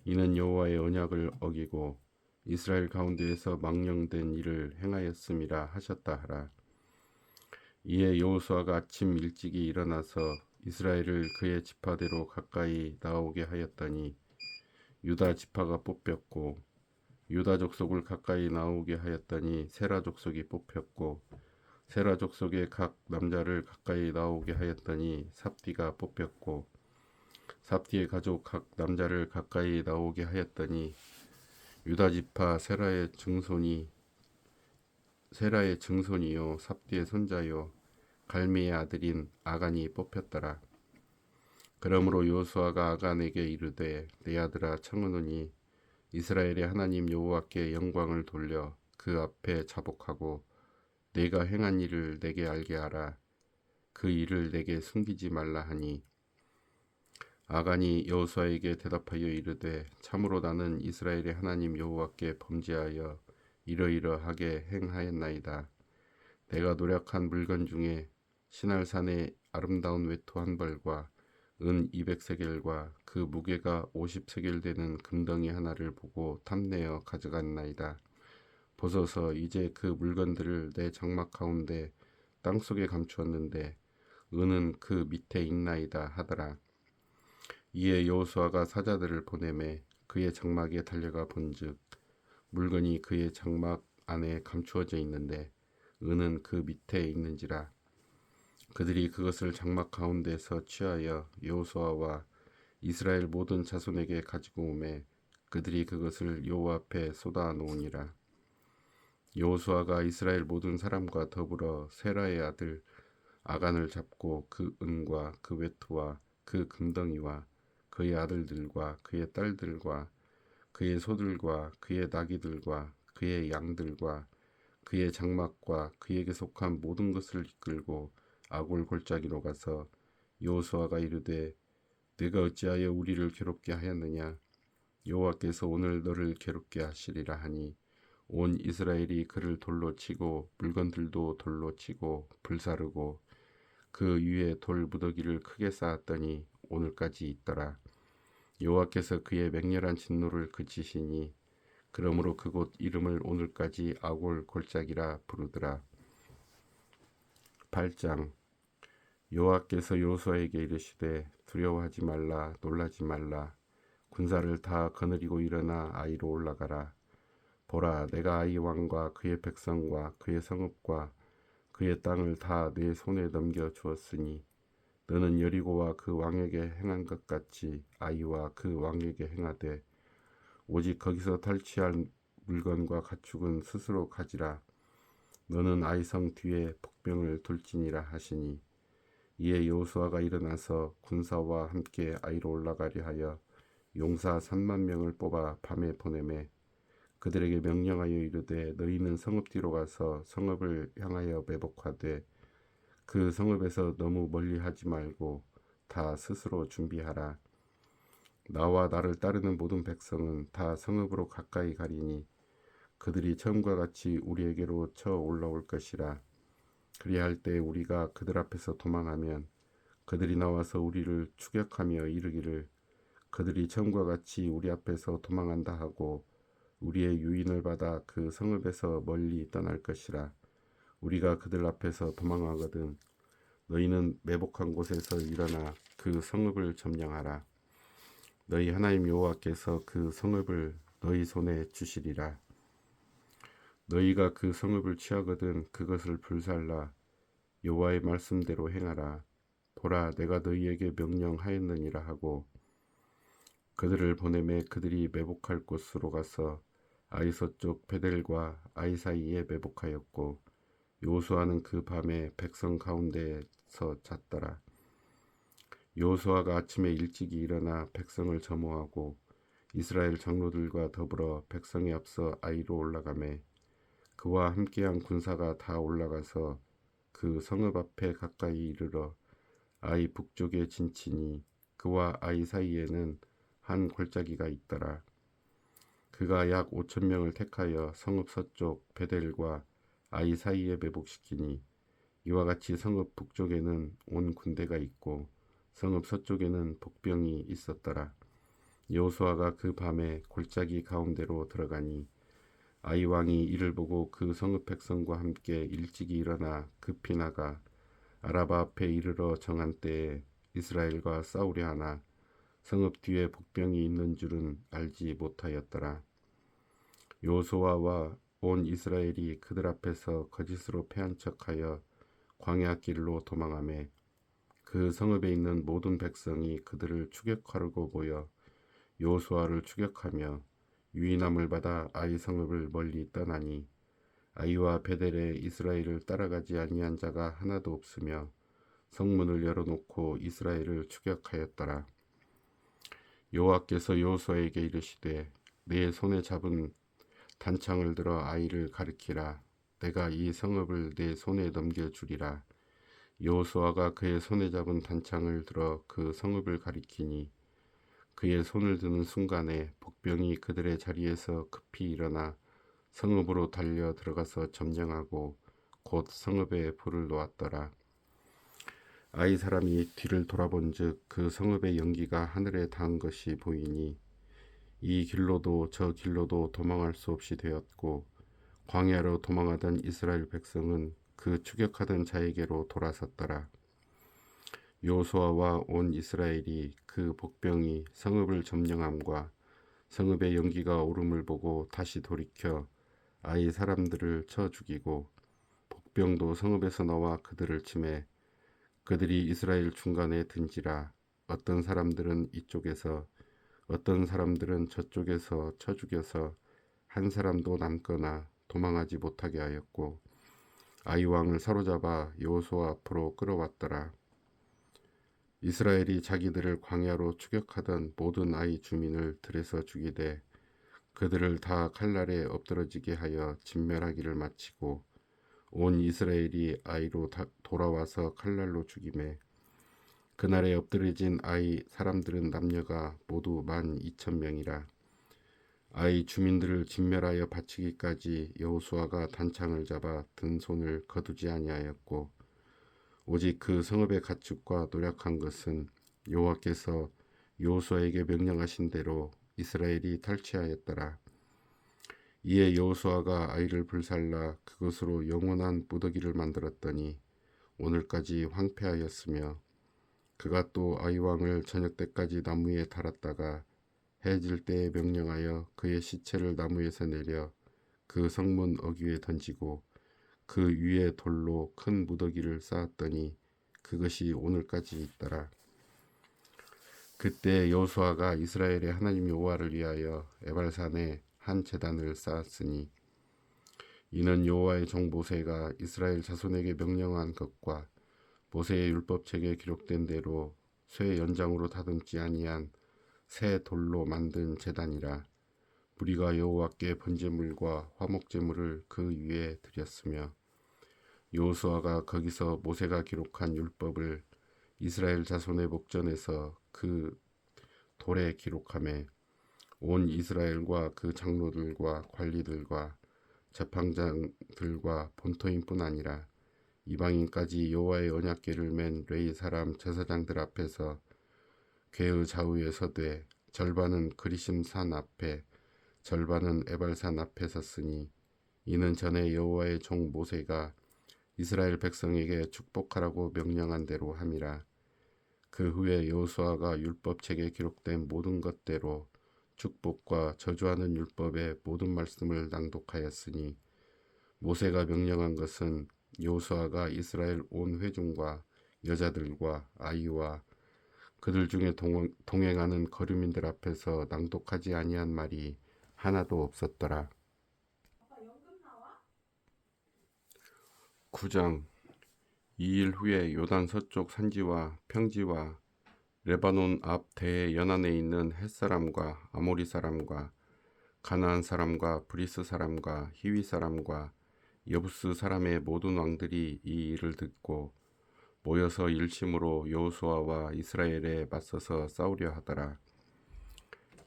이는 여호와의 언약을 어기고 이스라엘 가운데에서 망령된 일을 행하였음이라 하셨다 하라. 이에 여호수아가 아침 일찍이 일어나서 이스라엘을 그의 지파대로 가까이 나오게 하였더니 유다 지파가 뽑혔고, 유다 족속을 가까이 나오게 하였더니 세라 족속이 뽑혔고, 세라 족속의 각 남자를 가까이 나오게 하였더니 삽디가 뽑혔고, 삽디의 가족 각 남자를 가까이 나오게 하였더니 유다 지파 세라의 증손이요 삽디의 손자요 갈미의 아들인 아간이 뽑혔더라. 그러므로 여호수아가 아간에게 이르되 내 아들아 청하노니 이스라엘의 하나님 여호와께 영광을 돌려 그 앞에 자복하고 내가 행한 일을 내게 알게 하라. 그 일을 내게 숨기지 말라 하니, 아간이 여호수아에게 대답하여 이르되 참으로 나는 이스라엘의 하나님 여호와께 범죄하여 이러이러하게 행하였나이다. 내가 노력한 물건 중에 시날산의 아름다운 외투 한 벌과 은 200세겔과 그 무게가 50세겔 되는 금덩이 하나를 보고 탐내어 가져갔나이다. 보소서, 이제 그 물건들을 내 장막 가운데 땅속에 감추었는데 은은 그 밑에 있나이다 하더라. 이에 여호수아가 사자들을 보내매 그의 장막에 달려가 본즉 물건이 그의 장막 안에 감추어져 있는데 은은 그 밑에 있는지라. 그들이 그것을 장막 가운데서 취하여 여호수아와 이스라엘 모든 자손에게 가지고 오매 그들이 그것을 여호와 앞에 쏟아 놓으니라. 여호수아가 이스라엘 모든 사람과 더불어 세라의 아들 아간을 잡고 그 은과 그 외투와 그 금덩이와 그의 아들들과 그의 딸들과 그의 소들과 그의 나귀들과 그의 양들과 그의 장막과 그에게 속한 모든 것을 이끌고 아골 골짜기로 가서 여호수아가 이르되 내가 어찌하여 우리를 괴롭게 하였느냐. 여호와께서 오늘 너를 괴롭게 하시리라 하니 온 이스라엘이 그를 돌로 치고 물건들도 돌로 치고 불사르고 그 위에 돌 무더기를 크게 쌓았더니 오늘까지 있더라. 여호와께서 그의 맹렬한 진노를 그치시니 그러므로 그곳 이름을 오늘까지 아골 골짜기라 부르더라. 8장. 여호와께서 여호수아에게 이르시되 두려워하지 말라, 놀라지 말라. 군사를 다 거느리고 일어나 아이로 올라가라. 보라, 내가 아이 왕과 그의 백성과 그의 성읍과 그의 땅을 다 내 손에 넘겨 주었으니 너는 여리고와 그 왕에게 행한 것 같이 아이와 그 왕에게 행하되 오직 거기서 탈취할 물건과 가축은 스스로 가지라. 너는 아이성 뒤에 복병을 둘지니라 하시니 이에 여호수아가 일어나서 군사와 함께 아이로 올라가려 하여 용사 3만 명을 뽑아 밤에 보내매 그들에게 명령하여 이르되 너희는 성읍 뒤로 가서 성읍을 향하여 매복하되 그 성읍에서 너무 멀리 하지 말고 다 스스로 준비하라. 나와 나를 따르는 모든 백성은 다 성읍으로 가까이 가리니 그들이 처음과 같이 우리에게로 쳐 올라올 것이라. 그리할 때 우리가 그들 앞에서 도망하면 그들이 나와서 우리를 추격하며 이르기를 그들이 처음과 같이 우리 앞에서 도망한다 하고 우리의 유인을 받아 그 성읍에서 멀리 떠날 것이라. 우리가 그들 앞에서 도망하거든 너희는 매복한 곳에서 일어나 그 성읍을 점령하라. 너희 하나님 여호와께서 그 성읍을 너희 손에 주시리라. 너희가 그 성읍을 취하거든 그것을 불살라 여호와의 말씀대로 행하라. 보라 내가 너희에게 명령하였느니라 하고 그들을 보내매 그들이 매복할 곳으로 가서 아이 서쪽 베델과 아이 사이에 매복하였고 여호수아는 그 밤에 백성 가운데서 잤더라. 여호수아가 아침에 일찍이 일어나 백성을 점호하고 이스라엘 장로들과 더불어 백성에 앞서 아이로 올라가매 그와 함께한 군사가 다 올라가서 그 성읍 앞에 가까이 이르러 아이 북쪽에 진치니 그와 아이 사이에는 한 골짜기가 있더라. 그가 약 5천 명을 택하여 성읍 서쪽 베델과 아이 사이에 매복시키니 이와 같이 성읍 북쪽에는 온 군대가 있고 성읍 서쪽에는 복병이 있었더라. 여호수아가 그 밤에 골짜기 가운데로 들어가니 아이 왕이 이를 보고 그 성읍 백성과 함께 일찍이 일어나 급히 나가 아라바 앞에 이르러 정한 때에 이스라엘과 싸우려 하나 성읍 뒤에 복병이 있는 줄은 알지 못하였더라. 여호수아와 온 이스라엘이 그들 앞에서 거짓으로 패한 척하여 광야 길로 도망하매 그 성읍에 있는 모든 백성이 그들을 추격하려고 모여 여호수아를 추격하며 유인함을 받아 아이 성읍을 멀리 떠나니 아이와 베델에 이스라엘을 따라가지 아니한 자가 하나도 없으며 성문을 열어놓고 이스라엘을 추격하였더라. 여호와께서 여호수아에게 이르시되 내 손에 잡은 단창을 들어 아이를 가리키라. 내가 이 성읍을 내 손에 넘겨주리라. 여호수아가 그의 손에 잡은 단창을 들어 그 성읍을 가리키니 그의 손을 드는 순간에 복병이 그들의 자리에서 급히 일어나 성읍으로 달려 들어가서 점령하고 곧 성읍에 불을 놓았더라. 아이 사람이 뒤를 돌아본즉 그 성읍의 연기가 하늘에 닿은 것이 보이니 이 길로도 저 길로도 도망할 수 없이 되었고 광야로 도망하던 이스라엘 백성은 그 추격하던 자에게로 돌아섰더라. 여호수아와 온 이스라엘이 그 복병이 성읍을 점령함과 성읍의 연기가 오름을 보고 다시 돌이켜 아이 사람들을 쳐 죽이고 복병도 성읍에서 나와 그들을 치매 그들이 이스라엘 중간에 든지라. 어떤 사람들은 이쪽에서 어떤 사람들은 저쪽에서 쳐 죽여서 한 사람도 남거나 도망하지 못하게 하였고 아이 왕을 사로잡아 여호수아 앞으로 끌어왔더라. 이스라엘이 자기들을 광야로 추격하던 모든 아이 주민을 들에서 죽이되 그들을 다 칼날에 엎드러지게 하여 진멸하기를 마치고 온 이스라엘이 아이로 돌아와서 칼날로 죽이매 그날에 엎드려진 아이 사람들은 남녀가 모두 12,000명이라. 아이 주민들을 진멸하여 바치기까지 여호수아가 단창을 잡아 든 손을 거두지 아니하였고 오직 그 성읍의 가축과 노력한 것은 여호와께서 여호수아에게 명령하신 대로 이스라엘이 탈취하였더라. 이에 여호수아가 아이를 불살라 그것으로 영원한 무더기를 만들었더니 오늘까지 황폐하였으며 그가 또 아이 왕을 저녁 때까지 나무에 달았다가 해질 때에 명령하여 그의 시체를 나무에서 내려 그 성문 어귀에 던지고 그 위에 돌로 큰 무더기를 쌓았더니 그것이 오늘까지 있더라. 그때 여호수아가 이스라엘의 하나님 여호와를 위하여 에발산에 한 제단을 쌓았으니 이는 여호와의 종 모세가 이스라엘 자손에게 명령한 것과 모세의 율법책에 기록된 대로 쇠 연장으로 다듬지 아니한 새 돌로 만든 제단이라. 무리가 여호와께 번제물과 화목제물을 그 위에 드렸으며 여호수아가 거기서 모세가 기록한 율법을 이스라엘 자손의 목전에서 그 돌에 기록하매 온 이스라엘과 그 장로들과 관리들과 재판장들과 본토인뿐 아니라 이방인까지 여호와의 언약궤를 맨 레위 사람 제사장들 앞에서 궤의 좌우에 서되 절반은 그리심 산 앞에 절반은 에발산 앞에 섰으니 이는 전에 여호와의 종 모세가 이스라엘 백성에게 축복하라고 명령한 대로 함이라. 그 후에 여호수아가 율법책에 기록된 모든 것대로 축복과 저주하는 율법의 모든 말씀을 낭독하였으니 모세가 명령한 것은 여호수아가 이스라엘 온 회중과 여자들과 아이와 그들 중에 동행하는 거류민들 앞에서 낭독하지 아니한 말이 하나도 없었더라. 9장. 2일 후에 요단 서쪽 산지와 평지와 레바논 앞 대해 연안에 있는 헷사람과 아모리 사람과 가나안 사람과 브리스 사람과 히위 사람과 여부스 사람의 모든 왕들이 이 일을 듣고 모여서 일심으로 여호수아와 이스라엘에 맞서서 싸우려 하더라.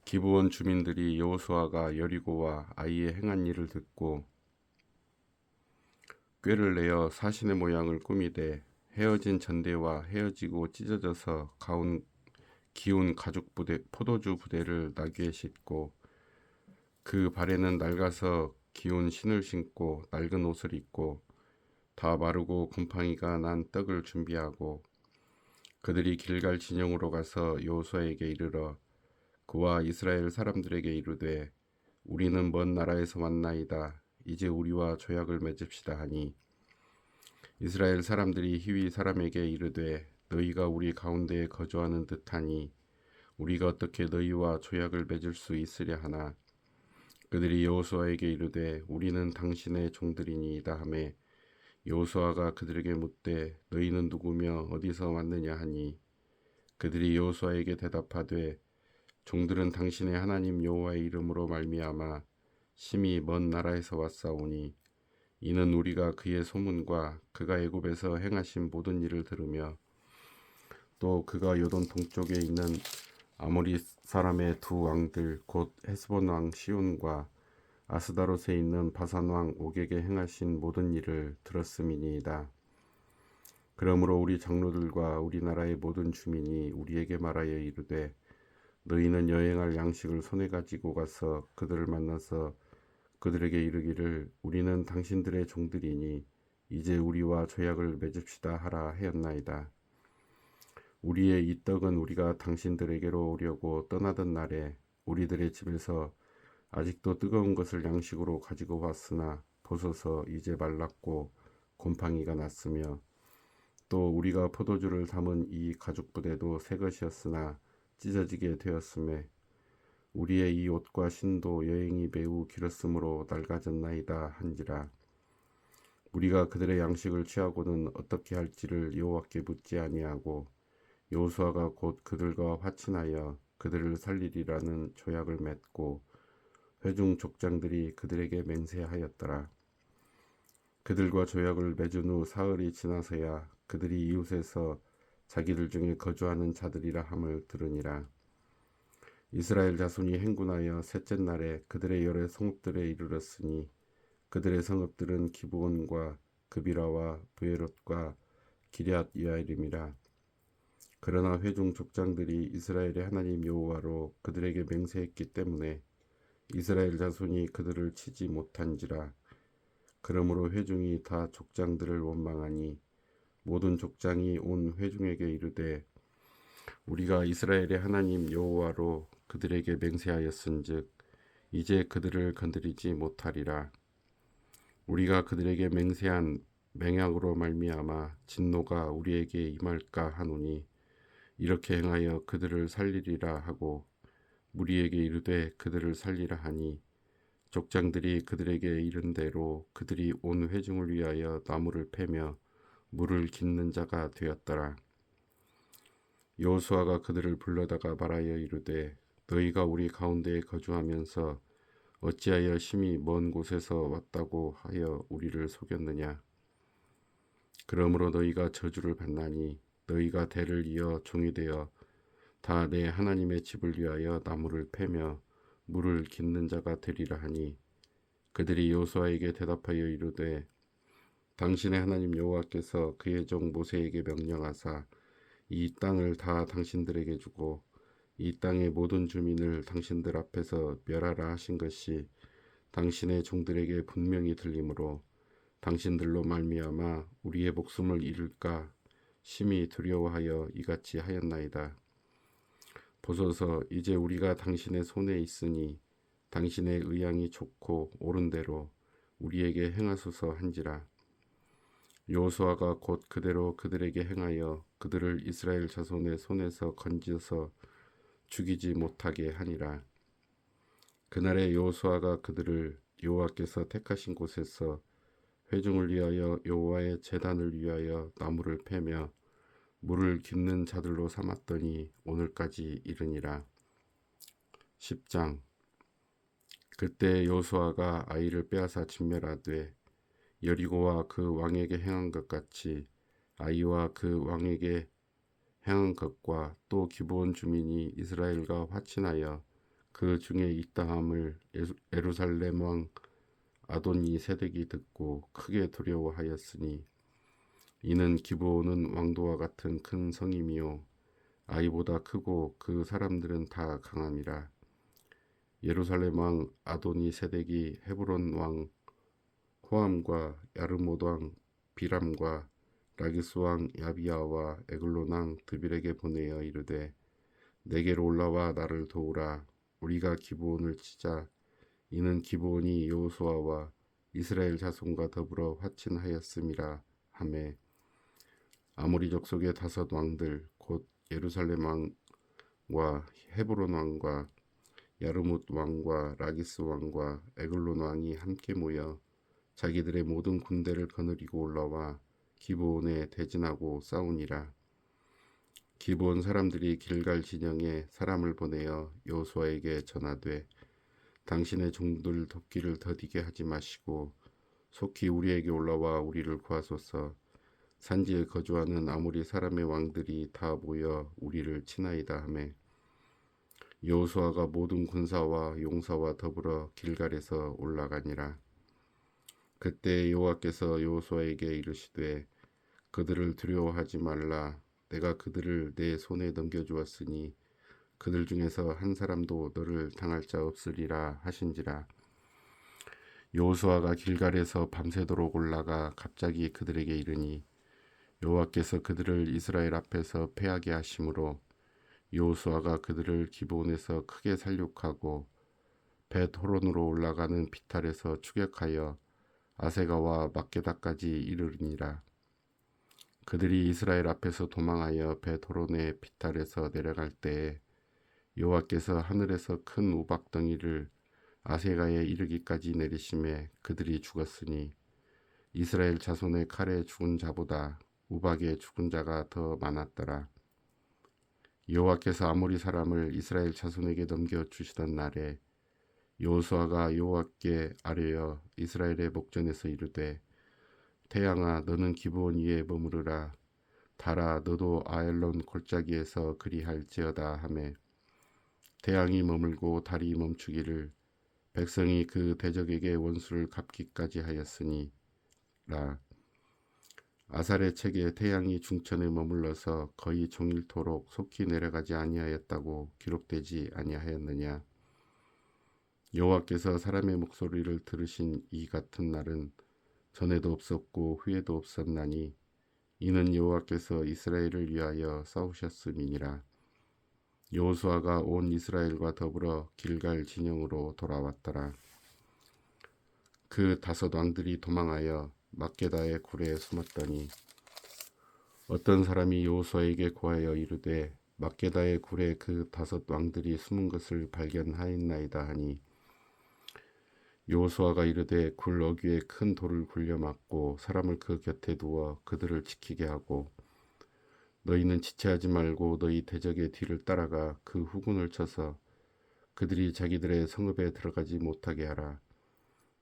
기브온 주민들이 여호수아가 여리고와 아이에 행한 일을 듣고 꾀를 내어 사신의 모양을 꾸미되 헤어진 전대와 헤어지고 찢어져서 기운 가죽 부대 포도주 부대를 나귀에 싣고 그 발에는 낡아서 기운 신을 신고 낡은 옷을 입고 다 마르고 곰팡이가 난 떡을 준비하고 그들이 길갈 진영으로 가서 여호수아에게 이르러 그와 이스라엘 사람들에게 이르되 우리는 먼 나라에서 왔나이다. 이제 우리와 조약을 맺읍시다 하니 이스라엘 사람들이 히위 사람에게 이르되 너희가 우리 가운데에 거주하는 듯하니 우리가 어떻게 너희와 조약을 맺을 수 있으랴 하나 그들이 여호수아에게 이르되 우리는 당신의 종들이니이다 하매 여호수아가 그들에게 묻되 너희는 누구며 어디서 왔느냐 하니 그들이 여호수아에게 대답하되 종들은 당신의 하나님 여호와의 이름으로 말미암아 심히 먼 나라에서 왔사오니 이는 우리가 그의 소문과 그가 애굽에서 행하신 모든 일을 들으며 또 그가 요돈 동쪽에 있는 아모리 사람의 두 왕들 곧 헤스본 왕 시온과 아스다롯에 있는 바산 왕 옥에게 행하신 모든 일을 들었음이니이다. 그러므로 우리 장로들과 우리나라의 모든 주민이 우리에게 말하여 이르되 너희는 여행할 양식을 손에 가지고 가서 그들을 만나서 그들에게 이르기를 우리는 당신들의 종들이니 이제 우리와 조약을 맺읍시다 하라 하였나이다. 우리의 이 떡은 우리가 당신들에게로 오려고 떠나던 날에 우리들의 집에서 아직도 뜨거운 것을 양식으로 가지고 왔으나 보소서 이제 말랐고 곰팡이가 났으며 또 우리가 포도주를 담은 이 가죽 부대도 새 것이었으나 찢어지게 되었음에 우리의 이 옷과 신도 여행이 매우 길었으므로 낡아졌나이다 한지라. 우리가 그들의 양식을 취하고는 어떻게 할지를 여호와께 묻지 아니하고 여호수아가 곧 그들과 화친하여 그들을 살리리라는 조약을 맺고 회중 족장들이 그들에게 맹세하였더라. 그들과 조약을 맺은 후 사흘이 지나서야 그들이 이웃에서 자기들 중에 거주하는 자들이라 함을 들으니라. 이스라엘 자손이 행군하여 셋째 날에 그들의 여러 성읍들에 이르렀으니 그들의 성읍들은 기브온과 그비라와 브에롯과 기럇 여아림이라. 그러나 회중 족장들이 이스라엘의 하나님 여호와로 그들에게 맹세했기 때문에 이스라엘 자손이 그들을 치지 못한지라. 그러므로 회중이 다 족장들을 원망하니 모든 족장이 온 회중에게 이르되 우리가 이스라엘의 하나님 여호와로 그들에게 맹세하였은즉 이제 그들을 건드리지 못하리라. 우리가 그들에게 맹세한 맹약으로 말미암아 진노가 우리에게 임할까 하노니 이렇게 행하여 그들을 살리리라 하고 무리에게 이르되 그들을 살리라 하니 족장들이 그들에게 이른 대로 그들이 온 회중을 위하여 나무를 패며 물을 깃는 자가 되었더라. 여호수아가 그들을 불러다가 말하여 이르되 너희가 우리 가운데에 거주하면서 어찌하여 심히 먼 곳에서 왔다고 하여 우리를 속였느냐. 그러므로 너희가 저주를 받나니 너희가 대를 이어 종이 되어 다 내 하나님의 집을 위하여 나무를 패며 물을 깃는 자가 되리라 하니 그들이 여호수아에게 대답하여 이르되 당신의 하나님 여호와께서 그의 종 모세에게 명령하사 이 땅을 다 당신들에게 주고 이 땅의 모든 주민을 당신들 앞에서 멸하라 하신 것이 당신의 종들에게 분명히 들리므로 당신들로 말미암아 우리의 목숨을 잃을까 심히 두려워하여 이같이 하였나이다. 보소서 이제 우리가 당신의 손에 있으니 당신의 의향이 좋고 옳은 대로 우리에게 행하소서 한지라. 여호수아가 곧 그대로 그들에게 행하여 그들을 이스라엘 자손의 손에서 건져서 죽이지 못하게 하니라. 그날에 여호수아가 그들을 여호와께서 택하신 곳에서 회중을 위하여 여호와의 제단을 위하여 나무를 패며 물을 깃는 자들로 삼았더니 오늘까지 이르니라. 10장. 그때 여호수아가 아이를 빼앗아 진멸하되 여리고와 그 왕에게 행한 것 같이 아이와 그 왕에게 행한 것과 또 기브온 주민이 이스라엘과 화친하여 그 중에 있다함을 예루살렘 왕 아도니 세덱이 듣고 크게 두려워하였으니 이는 기브온은 왕도와 같은 큰 성임이요 아이보다 크고 그 사람들은 다 강함이라. 예루살렘 왕 아도니 세덱이 헤브론 왕 호암과 야르못 왕 비람과 라기스 왕 야비야와 에글론 왕 드빌에게 보내어 이르되 내게로 올라와 나를 도우라. 우리가 기브온을 치자. 이는 기브온이 여호수아와 이스라엘 자손과 더불어 화친하였음이라 하매 아모리 족속의 5 왕들 곧 예루살렘 왕과 헤브론 왕과 야르뭇 왕과 라기스 왕과 에글론 왕이 함께 모여 자기들의 모든 군대를 거느리고 올라와 기브온에 대진하고 싸우니라. 기브온 사람들이 길갈 진영에 사람을 보내어 여호수아에게 전하되 당신의 종들 돕기를 더디게 하지 마시고 속히 우리에게 올라와 우리를 구하소서. 산지에 거주하는 아모리 사람의 왕들이 다 모여 우리를 치나이다 하매 여호수아가 모든 군사와 용사와 더불어 길갈에서 올라가니라. 그때 여호와께서 여호수아에게 이르시되 그들을 두려워하지 말라. 내가 그들을 내 손에 넘겨주었으니 그들 중에서 한 사람도 너를 당할 자 없으리라 하신지라. 여호수아가 길갈에서 밤새도록 올라가 갑자기 그들에게 이르니 여호와께서 그들을 이스라엘 앞에서 패하게 하심으로 여호수아가 그들을 기브온에서 크게 살육하고 벳호론으로 올라가는 비탈에서 추격하여 아세가와 막게다까지 이르니라. 그들이 이스라엘 앞에서 도망하여 벳호론의 비탈에서 내려갈 때에 여호와께서 하늘에서 큰 우박덩이를 아세가에 이르기까지 내리심에 그들이 죽었으니 이스라엘 자손의 칼에 죽은 자보다 우박에 죽은 자가 더 많았더라. 여호와께서 아모리 사람을 이스라엘 자손에게 넘겨주시던 날에 여호수아가 여호와께 아뢰어 이스라엘의 목전에서 이르되 태양아 너는 기브온 위에 머무르라. 달아 너도 아엘론 골짜기에서 그리할지어다 하매 태양이 머물고 달이 멈추기를 백성이 그 대적에게 원수를 갚기까지 하였으니라. 아살의 책에 태양이 중천에 머물러서 거의 종일토록 속히 내려가지 아니하였다고 기록되지 아니하였느냐. 여호와께서 사람의 목소리를 들으신 이 같은 날은 전에도 없었고 후에도 없었나니 이는 여호와께서 이스라엘을 위하여 싸우셨음이니라. 여호수아가 온 이스라엘과 더불어 길갈 진영으로 돌아왔더라. 그 다섯 왕들이 도망하여 막게다의 굴에 숨었더니 어떤 사람이 여호수아에게 고하여 이르되 막게다의 굴에 그 다섯 왕들이 숨은 것을 발견하였나이다 하니 여호수아가 이르되 굴 어귀에 큰 돌을 굴려 막고 사람을 그 곁에 두어 그들을 지키게 하고 너희는 지체하지 말고 너희 대적의 뒤를 따라가 그 후군을 쳐서 그들이 자기들의 성읍에 들어가지 못하게 하라.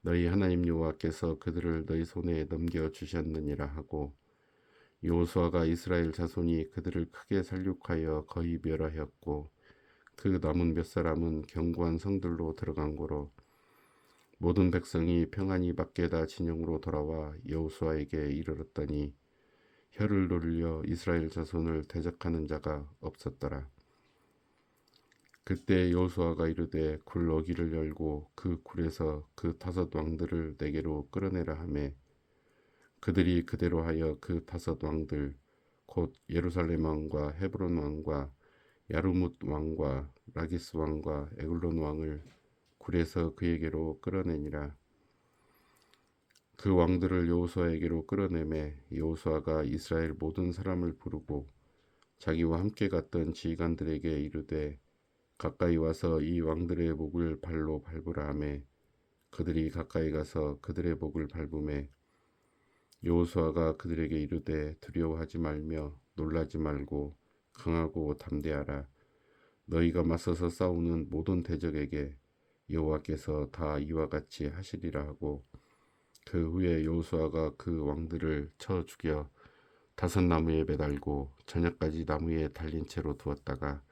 너희 하나님 여호와께서 그들을 너희 손에 넘겨 주셨느니라 하고 여호수아가 이스라엘 자손이 그들을 크게 살육하여 거의 멸하였고 그 남은 몇 사람은 견고한 성들로 들어간 고로 모든 백성이 평안히 막게다 진영으로 돌아와 여호수아에게 이르렀더니 혀를 돌려 이스라엘 자손을 대적하는 자가 없었더라. 그때 여호수아가 이르되 굴 어귀를 열고 그 굴에서 그 다섯 왕들을 내게로 끌어내라 하매 그들이 그대로 하여 그 다섯 왕들 곧 예루살렘 왕과 헤브론 왕과 야르뭇 왕과 라기스 왕과 에글론 왕을 굴에서 그에게로 끌어내니라. 그 왕들을 여호수아에게로 끌어내매 여호수아가 이스라엘 모든 사람을 부르고 자기와 함께 갔던 지휘관들에게 이르되 가까이 와서 이 왕들의 목을 발로 밟으라 하매 그들이 가까이 가서 그들의 목을 밟음에 여호수아가 그들에게 이르되 두려워하지 말며 놀라지 말고 강하고 담대하라. 너희가 맞서서 싸우는 모든 대적에게 여호와께서 다 이와 같이 하시리라 하고 그 후에 여호수아가 그 왕들을 쳐 죽여 다섯 나무에 매달고 저녁까지 나무에 달린 채로 두었다가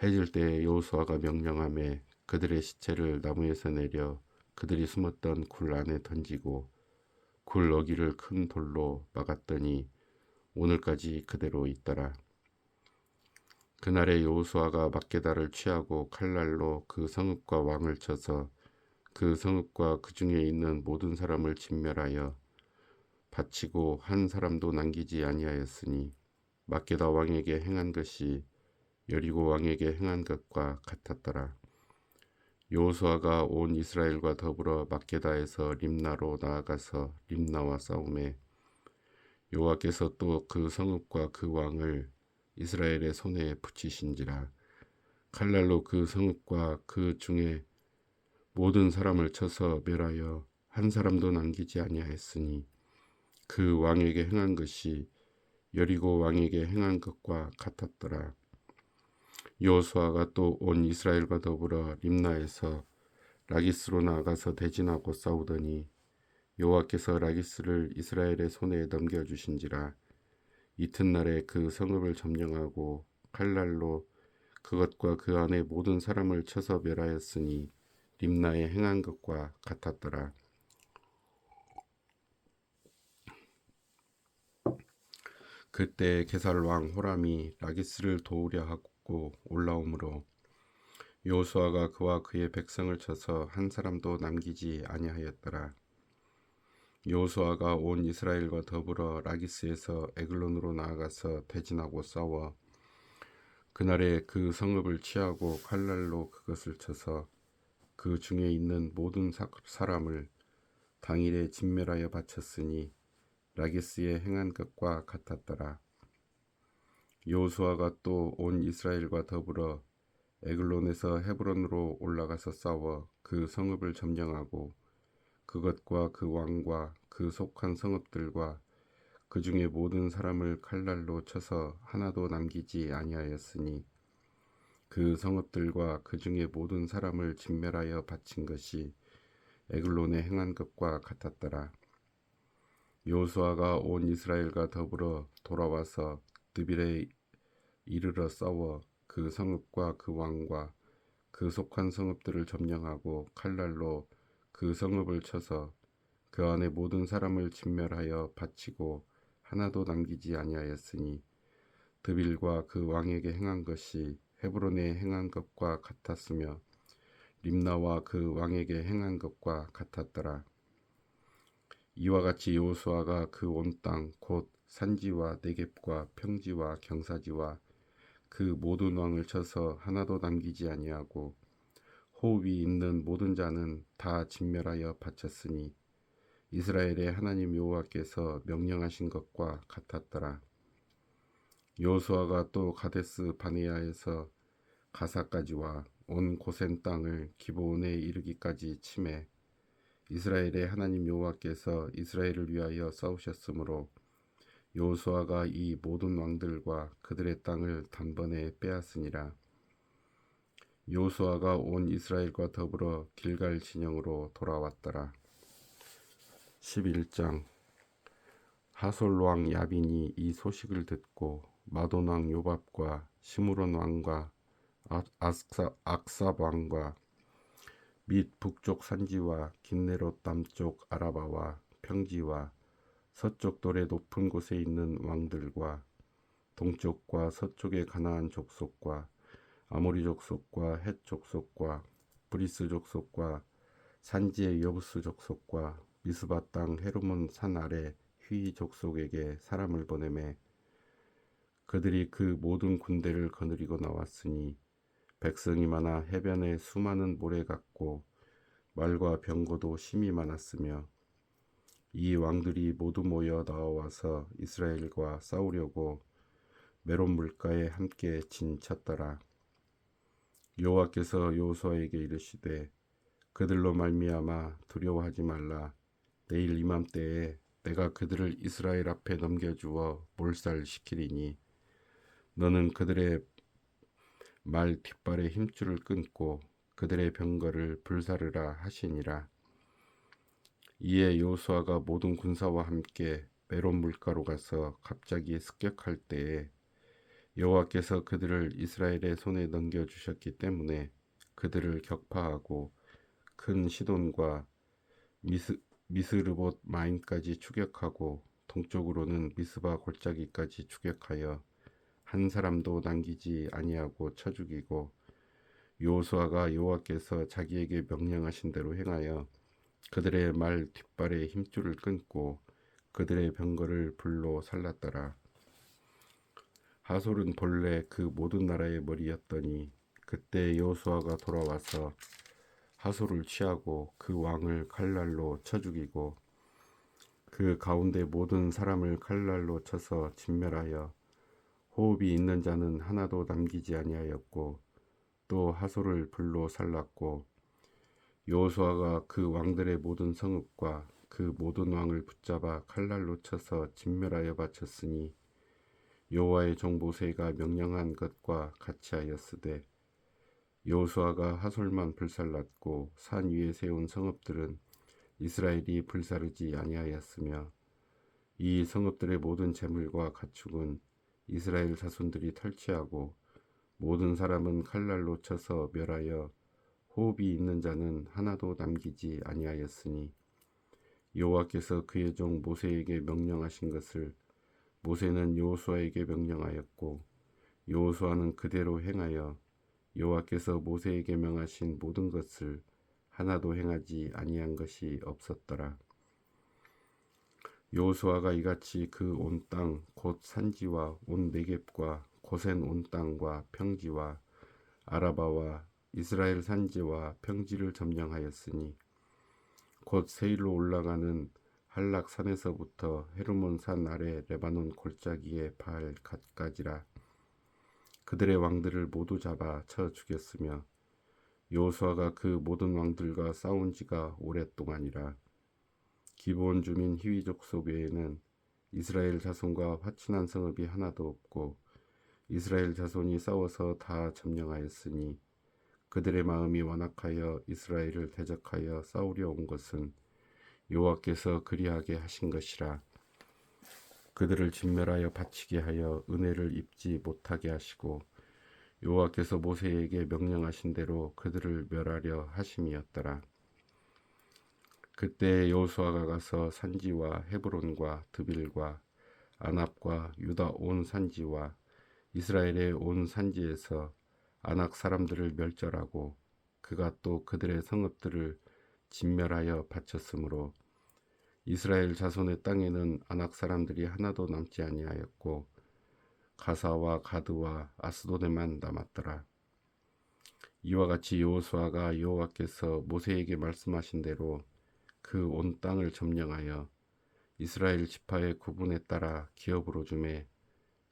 해질 때에 여호수아가 명령하매 그들의 시체를 나무에서 내려 그들이 숨었던 굴 안에 던지고 굴 어귀를 큰 돌로 막았더니 오늘까지 그대로 있더라. 그날에 여호수아가 막게다를 취하고 칼날로 그 성읍과 왕을 쳐서 그 성읍과 그 중에 있는 모든 사람을 진멸하여 바치고 한 사람도 남기지 아니하였으니 막게다 왕에게 행한 것이 여리고 왕에게 행한 것과 같았더라. 여호수아가 온 이스라엘과 더불어 막게다에서 림나로 나아가서 림나와 싸움에 여호와께서 또 그 성읍과 그 왕을 이스라엘의 손에 붙이신지라. 칼날로 그 성읍과 그 중에 모든 사람을 쳐서 멸하여 한 사람도 남기지 아니하였으니 그 왕에게 행한 것이 여리고 왕에게 행한 것과 같았더라. 여호수아가 또 온 이스라엘과 더불어 림나에서 라기스로 나아가서 대진하고 싸우더니 여호와께서 라기스를 이스라엘의 손에 넘겨주신지라. 이튿날에 그 성읍을 점령하고 칼날로 그것과 그 안에 모든 사람을 쳐서 멸하였으니 림나에 행한 것과 같았더라. 그때 게살 왕 호람이 라기스를 도우려 하고 올라오므로 여호수아가 그와 그의 백성을 쳐서 한 사람도 남기지 아니하였더라. 여호수아가 온 이스라엘과 더불어 라기스에서 에글론으로 나아가서 대진하고 싸워 그날에 그 성읍을 취하고 칼날로 그것을 쳐서 그 중에 있는 모든 사람을 당일에 진멸하여 바쳤으니 라기스에 행한 것과 같았더라. 여호수아가 또 온 이스라엘과 더불어 에글론에서 헤브론으로 올라가서 싸워 그 성읍을 점령하고 그것과 그 왕과 그 속한 성읍들과 그 중에 모든 사람을 칼날로 쳐서 하나도 남기지 아니하였으니 그 성읍들과 그 중에 모든 사람을 진멸하여 바친 것이 에글론에 행한 것과 같았더라. 여호수아가 온 이스라엘과 더불어 돌아와서 드빌에 이르러 싸워 그 성읍과 그 왕과 그 속한 성읍들을 점령하고 칼날로 그 성읍을 쳐서 그 안에 모든 사람을 진멸하여 바치고 하나도 남기지 아니하였으니 드빌과 그 왕에게 행한 것이 헤브론에 행한 것과 같았으며 림나와 그 왕에게 행한 것과 같았더라. 이와 같이 여호수아가 그 온 땅 곧 산지와 네겝과 평지와 경사지와 그 모든 왕을 쳐서 하나도 남기지 아니하고 호흡이 있는 모든 자는 다 진멸하여 바쳤으니 이스라엘의 하나님 여호와께서 명령하신 것과 같았더라. 여호수아가 또 가데스 바네아에서 가사까지와 온 고센 땅을 기브온에 이르기까지 치매 이스라엘의 하나님 여호와께서 이스라엘을 위하여 싸우셨으므로 여호수아가 이 모든 왕들과 그들의 땅을 단번에 빼앗으니라. 여호수아가 온 이스라엘과 더불어 길갈 진영으로 돌아왔더라. 11장. 하솔 왕 야빈이 이 소식을 듣고 마돈 왕 요밥과 시므론 왕과 악삽 왕과 및 북쪽 산지와 긴네롯 남쪽 아라바와 평지와 서쪽 돌의 높은 곳에 있는 왕들과 동쪽과 서쪽의 가나안 족속과 아모리 족속과 헷 족속과 브리스 족속과 산지의 여부스 족속과 미스바 땅 헤르몬 산 아래 휘 족속에게 사람을 보내매 그들이 그 모든 군대를 거느리고 나왔으니 백성이 많아 해변에 수많은 모래 같고 말과 병거도 심히 많았으며 이 왕들이 모두 모여 나와서 이스라엘과 싸우려고 메론 물가에 함께 진쳤더라. 여호와께서 여호수아에게 이르시되 그들로 말미암아 두려워하지 말라. 내일 이맘때에 내가 그들을 이스라엘 앞에 넘겨주어 몰살시키리니 너는 그들의 말 뒷발의 힘줄을 끊고 그들의 병거를 불사르라 하시니라. 이에 여호수아가 모든 군사와 함께 메론 물가로 가서 갑자기 습격할 때에 여호와께서 그들을 이스라엘의 손에 넘겨주셨기 때문에 그들을 격파하고 큰 시돈과 미스르봇 마임까지 추격하고 동쪽으로는 미스바 골짜기까지 추격하여 한 사람도 남기지 아니하고 쳐 죽이고 여호수아가 여호와께서 자기에게 명령하신 대로 행하여 그들의 말 뒷발의 힘줄을 끊고 그들의 병거를 불로 살랐더라. 하솔은 본래 그 모든 나라의 머리였더니 그때 여호수아가 돌아와서 하솔을 취하고 그 왕을 칼날로 쳐 죽이고 그 가운데 모든 사람을 칼날로 쳐서 진멸하여 호흡이 있는 자는 하나도 남기지 아니하였고 또 하솔을 불로 살랐고 여호수아가 그 왕들의 모든 성읍과 그 모든 왕을 붙잡아 칼날로 쳐서 진멸하여 바쳤으니 여호와의 종 모세가 명령한 것과 같이 하였으되 여호수아가 하솔만 불살랐고 산 위에 세운 성읍들은 이스라엘이 불사르지 아니하였으며 이 성읍들의 모든 재물과 가축은 이스라엘 자손들이 탈취하고 모든 사람은 칼날로 쳐서 멸하여 호흡이 있는 자는 하나도 남기지 아니하였으니 여호와께서 그의 종 모세에게 명령하신 것을 모세는 여호수아에게 명령하였고 여호수아는 그대로 행하여 여호와께서 모세에게 명하신 모든 것을 하나도 행하지 아니한 것이 없었더라. 여호수아가 이같이 그 온 땅 곧 산지와 온 네겝과 고센 온 땅과 평지와 아라바와 이스라엘 산지와 평지를 점령하였으니 곧 세일로 올라가는 할락 산에서부터 헤르몬 산 아래 레바논 골짜기의 바알 갓까지라. 그들의 왕들을 모두 잡아 쳐 죽였으며 여호수아가 그 모든 왕들과 싸운 지가 오랫동안이라. 기브온 주민 히위 족속 외에는 이스라엘 자손과 화친한 성읍이 하나도 없고 이스라엘 자손이 싸워서 다 점령하였으니 그들의 마음이 완악하여 이스라엘을 대적하여 싸우려 온 것은 여호와께서 그리하게 하신 것이라. 그들을 진멸하여 바치게 하여 은혜를 입지 못하게 하시고 여호와께서 모세에게 명령하신 대로 그들을 멸하려 하심이었더라. 그때 여호수아가 가서 산지와 헤브론과 드빌과 아납과 유다 온 산지와 이스라엘의 온 산지에서 아낙 사람들을 멸절하고 그가 또 그들의 성읍들을 진멸하여 바쳤으므로 이스라엘 자손의 땅에는 아낙 사람들이 하나도 남지 아니하였고 가사와 가드와 아스도데만 남았더라. 이와 같이 여호수아가 여호와께서 모세에게 말씀하신 대로 그 온 땅을 점령하여 이스라엘 지파의 구분에 따라 기업으로 주매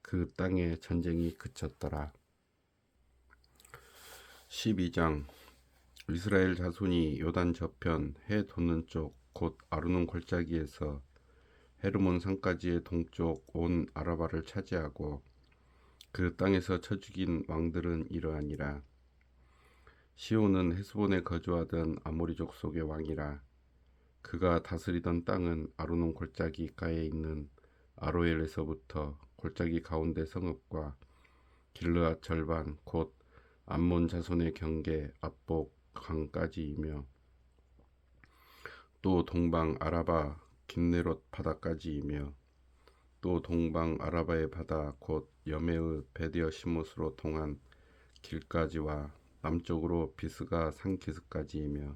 그 땅의 전쟁이 그쳤더라. 12장. 이스라엘 자손이 요단 저편 해 돋는 쪽 곧 아르논 골짜기에서 헤르몬 산까지의 동쪽 온 아라바를 차지하고 그 땅에서 쳐 죽인 왕들은 이러하니라. 시온은 헤스본에 거주하던 아모리 족속의 왕이라. 그가 다스리던 땅은 아르논 골짜기가에 있는 아로엘에서부터 골짜기 가운데 성읍과 길르앗 절반 곧 암몬 자손의 경계 압복 강까지이며 또 동방 아라바 긴네롯 바다까지이며 또 동방 아라바의 바다 곧 여메의 베디어 시못으로 통한 길까지와 남쪽으로 비스가 산기스까지이며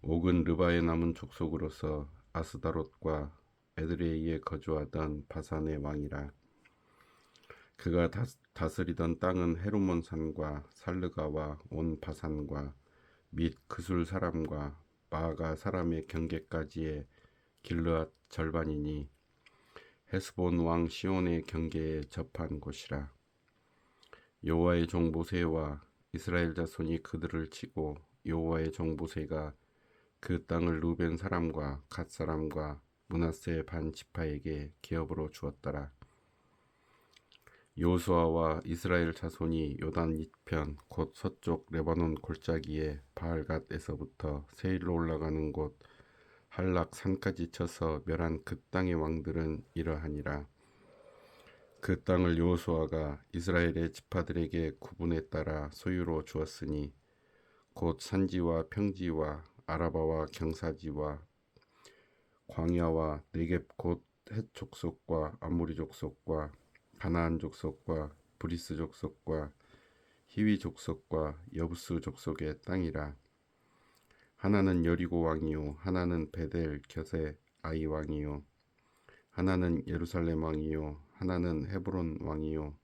옥은 르바에 남은 족속으로서 아스다롯과 에드레이에 거주하던 바산의 왕이라. 그가 다스리던 땅은 헤르몬 산과 살르가와 온 바산과 및 그술 사람과 마아가 사람의 경계까지의 길르앗 절반이니 헤스본 왕 시온의 경계에 접한 곳이라. 여호와의 종 모세와 이스라엘 자손이 그들을 치고 여호와의 종 모세가 그 땅을 루벤 사람과 갓 사람과 므낫세 반 지파에게 기업으로 주었더라. 여호수아와 이스라엘 자손이 요단 이편 곧 서쪽 레바논 골짜기에 바알갓에서부터 세일로 올라가는 곳 할락 산까지 쳐서 멸한 그 땅의 왕들은 이러하니라. 그 땅을 여호수아가 이스라엘의 지파들에게 구분에 따라 소유로 주었으니 곧 산지와 평지와 아라바와 경사지와 광야와 네겝 곧 헷 족속과 아모리 족속과 가나안 족속과 브리스 족속과 히위 족속과 여부스 족속의 땅이라. 하나는 여리고 왕이요 하나는 베델 곁에 아이 왕이요 하나는 예루살렘 왕이요 하나는 헤브론 왕이요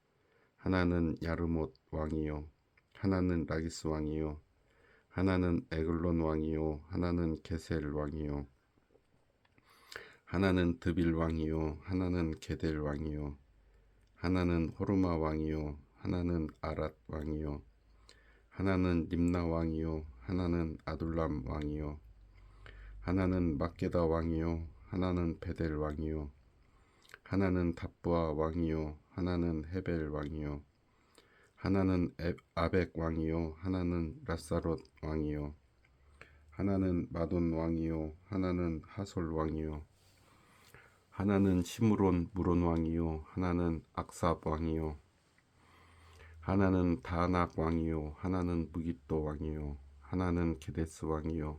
하나는 야르못 왕이요 하나는 라기스 왕이요 하나는 에글론 왕이요 하나는 게셀 왕이요 하나는 드빌 왕이요 하나는 게델 왕이요 하나는 호르마 왕이요 하나는 아랏 왕이요 하나는 림나 왕이요 하나는 아둘람 왕이요 하나는 막게다 왕이요 하나는 베델 왕이요 하나는 답부아 왕이요 하나는 헤벨 왕이요 하나는 아벡 왕이요 하나는 라사롯 왕이요 하나는 마돈 왕이요 하나는 하솔 왕이요 하나는 시므론 무론 왕이요 하나는 악삽 왕이요 하나는 다낙 왕이요 하나는 무깃도 왕이요 하나는 게데스 왕이요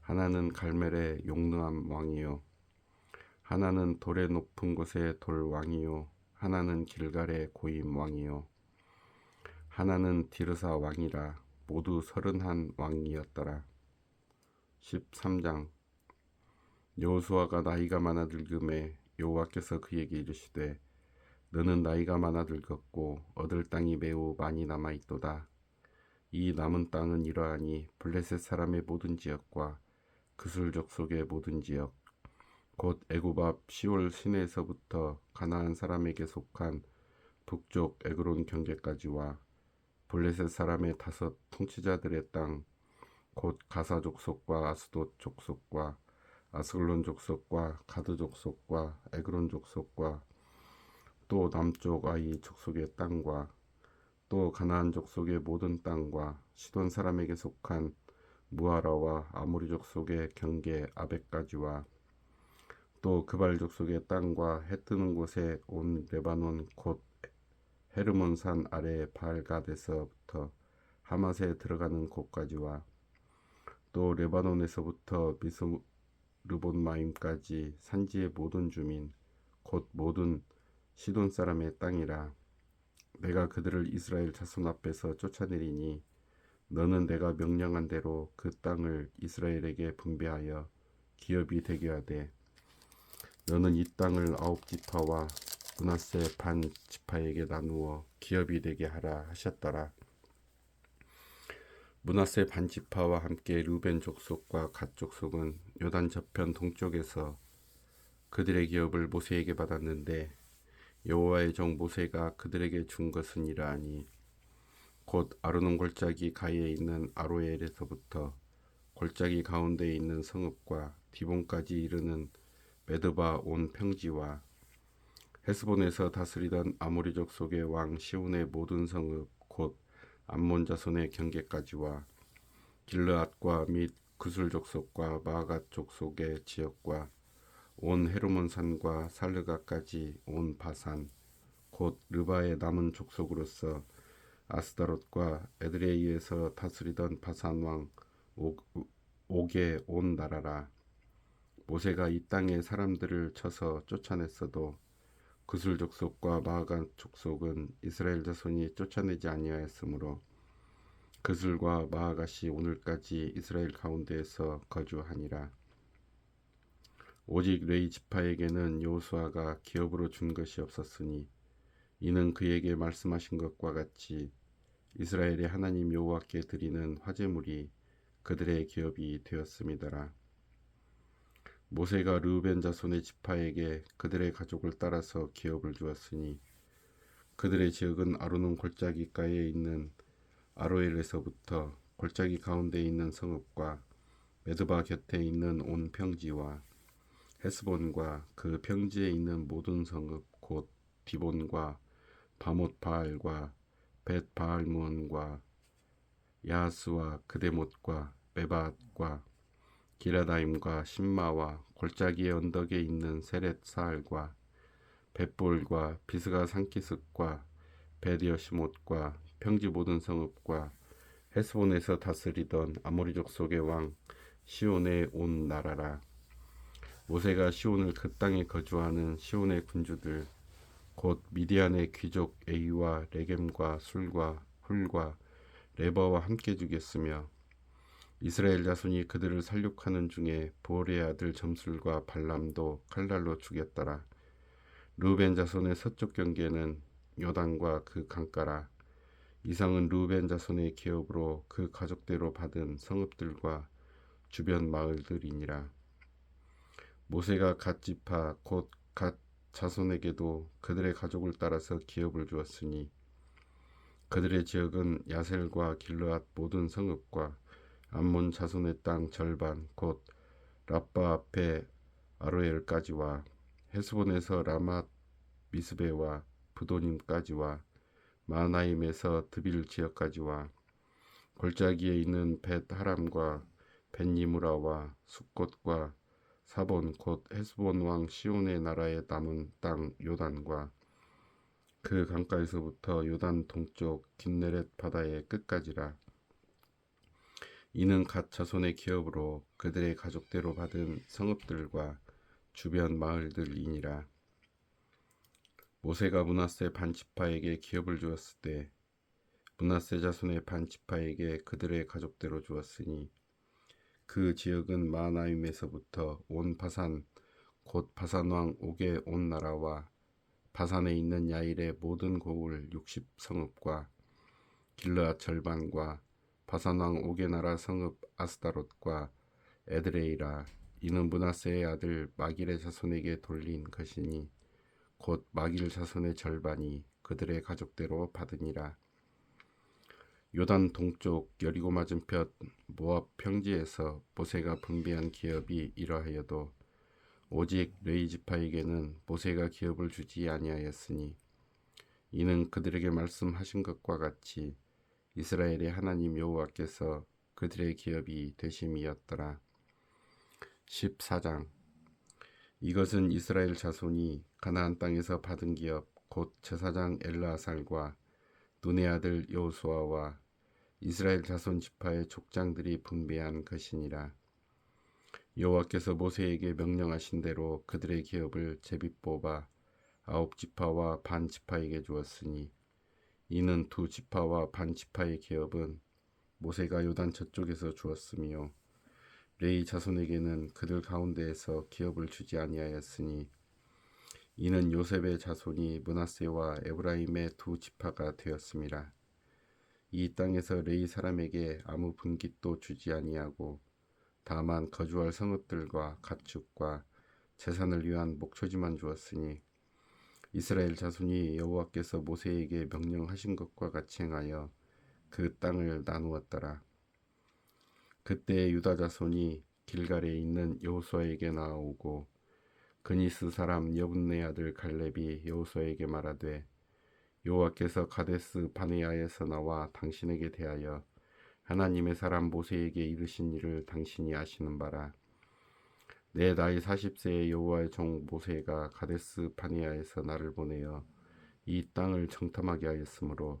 하나는 갈멜의 용느암 왕이요 하나는 돌의 높은 곳의 돌 왕이요 하나는 길갈의 고임 왕이요 하나는 디르사 왕이라. 모두 31 왕이었더라. 13장. 여호수아가 나이가 많아 늙음에 여호와께서 그에게 이르시되 너는 나이가 많아 늙었고 얻을 땅이 매우 많이 남아있도다. 이 남은 땅은 이러하니 블레셋 사람의 모든 지역과 그술 족속의 모든 지역 곧 애굽 앞 시올 시내에서부터 가나안 사람에게 속한 북쪽 에그론 경계까지와 블레셋 사람의 5 통치자들의 땅 곧 가사 족속과 아스돗 족속과 아스글론 족속과 가드 족속과 에그론 족속과 또 남쪽 아이 족속의 땅과 또 가나안 족속의 모든 땅과 시돈 사람에게 속한 무하라와 아모리 족속의 경계 아벡까지와 또 그발 족속의 땅과 해 뜨는 곳에 온 레바논 곧 헤르몬산 아래 바알갓에서부터 하맛에 들어가는 곳까지와 또 레바논에서부터 미스르본마임까지 산지의 모든 주민 곧 모든 시돈 사람의 땅이라. 내가 그들을 이스라엘 자손 앞에서 쫓아내리니 너는 내가 명령한 대로 그 땅을 이스라엘에게 분배하여 기업이 되게 하되 너는 이 땅을 9지파와 므낫세 반 지파에게 나누어 기업이 되게 하라 하셨더라. 므낫세 반지파와 함께 르벤 족속과 갓 족속은 요단 저편 동쪽에서 그들의 기업을 모세에게 받았는데 여호와의 종 모세가 그들에게 준 것은 이러하니 곧 아르논 골짜기 가이에 있는 아로엘에서부터 골짜기 가운데에 있는 성읍과 디본까지 이르는 메드바 온 평지와 헤스본에서 다스리던 아모리 족속의 왕 시온의 모든 성읍 곧 암몬 자손의 경계까지와 길르앗과 및 구술 족속과 마아갓 족속의 지역과 온 헤르몬 산과 살르가까지 온 바산 곧 르바의 남은 족속으로서 아스다롯과 에드레이에서 다스리던 바산 왕 옥의 온 나라라. 모세가 이 땅의 사람들을 쳐서 쫓아냈어도 구술 족속과 마아갓 족속은 이스라엘 자손이 쫓아내지 아니하였으므로 그술과 마아갓이 오늘까지 이스라엘 가운데에서 거주하니라. 오직 레위 지파에게는 여호수아가 기업으로 준 것이 없었으니 이는 그에게 말씀하신 것과 같이 이스라엘의 하나님 여호와께 드리는 화제물이 그들의 기업이 되었음이더라. 모세가 르우벤 자손의 지파에게 그들의 가족을 따라서 기업을 주었으니 그들의 지역은 아르논 골짜기가에 있는 아로엘에서부터 골짜기 가운데 있는 성읍과 메드바 곁에 있는 온 평지와 헤스본과 그 평지에 있는 모든 성읍 곧 디본과 바못 바알과 벳 바알무온과 야하스와 그데못과 메바앗과 기라다임과 신마와 골짜기의 언덕에 있는 세렛 사알과 벳볼과 비스가 산기슭과 벳여시못과 평지 모든 성읍과 헤스본에서 다스리던 아모리 족속의 왕 시온의 온 나라라. 모세가 시온을 그 땅에 거주하는 시온의 군주들 곧 미디안의 귀족 에이와 레겜과 술과 훌과 레버와 함께 죽였으며 이스라엘 자손이 그들을 살육하는 중에 보올의 아들 점술과 발람도 칼날로 죽였더라. 르우벤 자손의 서쪽 경계는 요단과 그 강가라. 이상은 르우벤 자손의 기업으로 그 가족대로 받은 성읍들과 주변 마을들이니라. 모세가 갓 지파 곧 갓 자손에게도 그들의 가족을 따라서 기업을 주었으니 그들의 지역은 야셀과 길르앗 모든 성읍과 암몬 자손의 땅 절반 곧 라빠 앞에 아로엘까지와 헤스본에서 라맛 미스베와 부도님까지와 마나임에서 드빌 지역까지와 골짜기에 있는 벳 하람과 벳 니무라와 숫곳과 사본 곧 헤스본 왕 시온의 나라에 남은 땅 요단과 그 강가에서부터 요단 동쪽 긴네렛 바다의 끝까지라. 이는 갓 자손의 기업으로 그들의 가족대로 받은 성읍들과 주변 마을들이니라. 모세가 므낫세 반지파에게 기업을 주었을 때 므낫세 자손의 반지파에게 그들의 가족대로 주었으니 그 지역은 마나임에서부터 온 바산 곧 바산 왕 옥의 온 나라와 바산에 있는 야일의 모든 고을 60성읍과 길르앗 절반과 바산 왕 옥의 나라 성읍 아스다롯과 에드레이라. 이는 므낫세의 아들 마길의 자손에게 돌린 것이니 곧 마길 자손의 절반이 그들의 가족대로 받으니라. 요단 동쪽 여리고 맞은편 모압 평지에서 모세가 분배한 기업이 이러하여도 오직 레위 지파에게는 모세가 기업을 주지 아니하였으니 이는 그들에게 말씀하신 것과 같이 이스라엘의 하나님 여호와께서 그들의 기업이 되심이었더라. 14장. 이것은 이스라엘 자손이 가나안 땅에서 받은 기업 곧 제사장 엘르아살과 눈의 아들 여호수아와 이스라엘 자손 지파의 족장들이 분배한 것이니라. 여호와께서 모세에게 명령하신 대로 그들의 기업을 제비 뽑아 9지파와 반 지파에게 주었으니 이는 2지파와 반 지파의 기업은 모세가 요단 저쪽에서 주었으며 레위 자손에게는 그들 가운데에서 기업을 주지 아니하였으니 이는 요셉의 자손이 므낫세와 에브라임의 2지파가 되었음이라. 이 땅에서 레위 사람에게 아무 분깃도 주지 아니하고 다만 거주할 성읍들과 가축과 재산을 위한 목초지만 주었으니 이스라엘 자손이 여호와께서 모세에게 명령하신 것과 같이 행하여 그 땅을 나누었더라. 그때 유다 자손이 길갈에 있는 여호수아에게 나아오고 그니스 사람 여분네 아들 갈렙이 여호수아에게 말하되 여호와께서 가데스 바네아에서 나와 당신에게 대하여 하나님의 사람 모세에게 이르신 일을 당신이 아시는 바라. 내 나이 40세의 여호와의 종 모세가 가데스 바네아에서 나를 보내어 이 땅을 정탐하게 하였으므로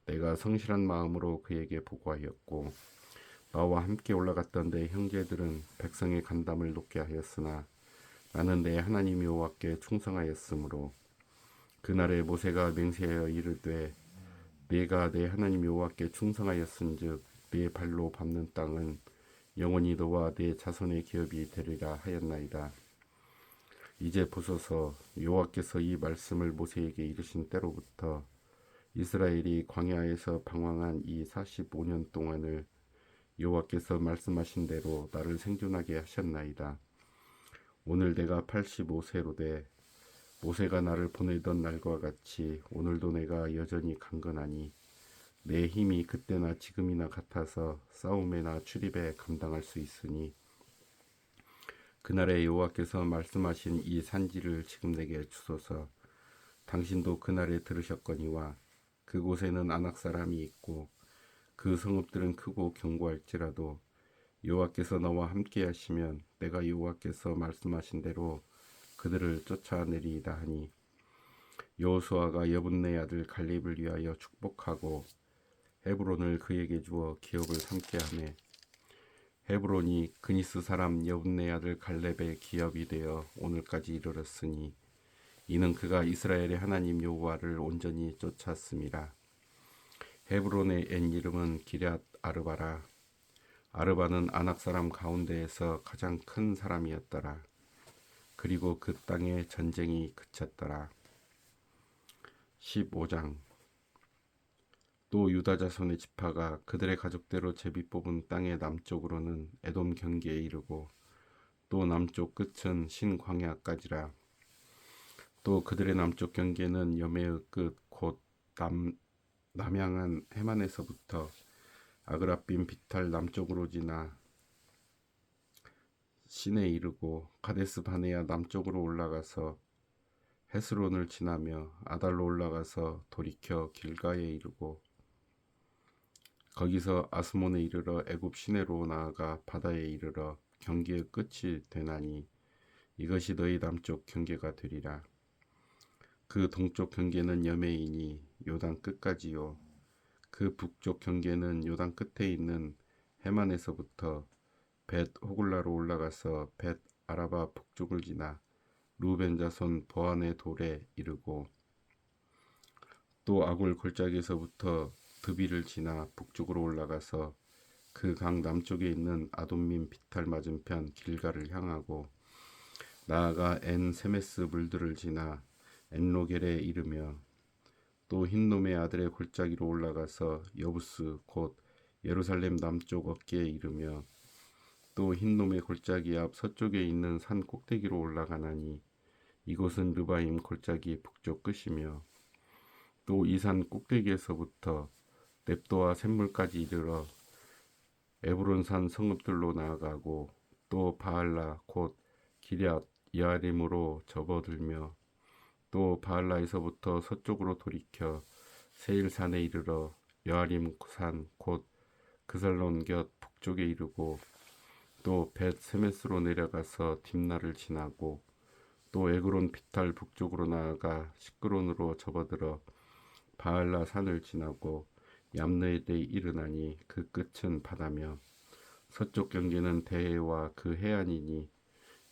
내가 성실한 마음으로 그에게 보고하였고 나와 함께 올라갔던 내 형제들은 백성의 간담을 높게 하였으나 나는 내 하나님 여호와께 충성하였으므로 그날에 모세가 맹세하여 이르되 내가 내 하나님 여호와께 충성하였은즉 내 발로 밟는 땅은 영원히 너와 내 자손의 기업이 되리라 하였나이다. 이제 보소서 여호와께서 이 말씀을 모세에게 이르신 때로부터 이스라엘이 광야에서 방황한 이 45년 동안을 여호와께서 말씀하신 대로 나를 생존하게 하셨나이다. 오늘 내가 85세로 돼 모세가 나를 보내던 날과 같이 오늘도 내가 여전히 강건하니 내 힘이 그때나 지금이나 같아서 싸움에나 출입에 감당할 수 있으니 그날에 여호와께서 말씀하신 이 산지를 지금 내게 주소서. 당신도 그날에 들으셨거니와 그곳에는 아낙 사람이 있고 그 성읍들은 크고 견고할지라도 여호와께서 너와 함께 하시면 내가 여호와께서 말씀하신 대로 그들을 쫓아내리이다 하니 여호수아가 여분네 아들 갈렙을 위하여 축복하고 헤브론을 그에게 주어 기업을 삼게 하매 헤브론이 그니스 사람 여분네 아들 갈렙의 기업이 되어 오늘까지 이르렀으니 이는 그가 이스라엘의 하나님 여호와를 온전히 쫓았음이라. 헤브론의 옛 이름은 기럇 아르바라. 아르바는 아낙 사람 가운데에서 가장 큰 사람이었더라. 그리고 그 땅에 전쟁이 그쳤더라. 15장. 또 유다 자손의 지파가 그들의 가족대로 제비 뽑은 땅의 남쪽으로는 에돔 경계에 이르고 또 남쪽 끝은 신광야까지라. 또 그들의 남쪽 경계는 여매의 끝 곧 남향한 해만에서부터 아그라빔 비탈 남쪽으로 지나 신에 이르고 가데스 바네아 남쪽으로 올라가서 헤스론을 지나며 아달로 올라가서 돌이켜 길가에 이르고 거기서 아스몬에 이르러 애굽 시내로 나아가 바다에 이르러 경계의 끝이 되나니 이것이 너희 남쪽 경계가 되리라. 그 동쪽 경계는 여매이니 요단 끝까지요. 그 북쪽 경계는 요단 끝에 있는 해만에서부터 벳 호글라로 올라가서 벳 아라바 북쪽을 지나 루벤 자손 보안의 돌에 이르고 또 아굴 골짜기에서부터 드비를 지나 북쪽으로 올라가서 그 강 남쪽에 있는 아돔민 비탈 맞은편 길가를 향하고 나아가 엔 세메스 물들을 지나 엔로겔에 이르며 또 흰놈의 아들의 골짜기로 올라가서 여부스 곧 예루살렘 남쪽 어깨에 이르며 또 흰놈의 골짜기 앞 서쪽에 있는 산 꼭대기로 올라가나니 이곳은 르바임 골짜기 북쪽 끝이며 또 이 산 꼭대기에서부터 넵도와 샘물까지 이르러 에브론산 성읍들로 나아가고 또 바알라 곧 기럇 여아림으로 접어들며 또 바알라에서부터 서쪽으로 돌이켜 세일산에 이르러 여아림 산 곧 그살론 곁 북쪽에 이르고 또 벳 세메스로 내려가서 딥나를 지나고 또 에그론 비탈 북쪽으로 나아가 시끄론으로 접어들어 바알라 산을 지나고 얌느에 이르나니 그 끝은 바다며 서쪽 경계는 대해와 그 해안이니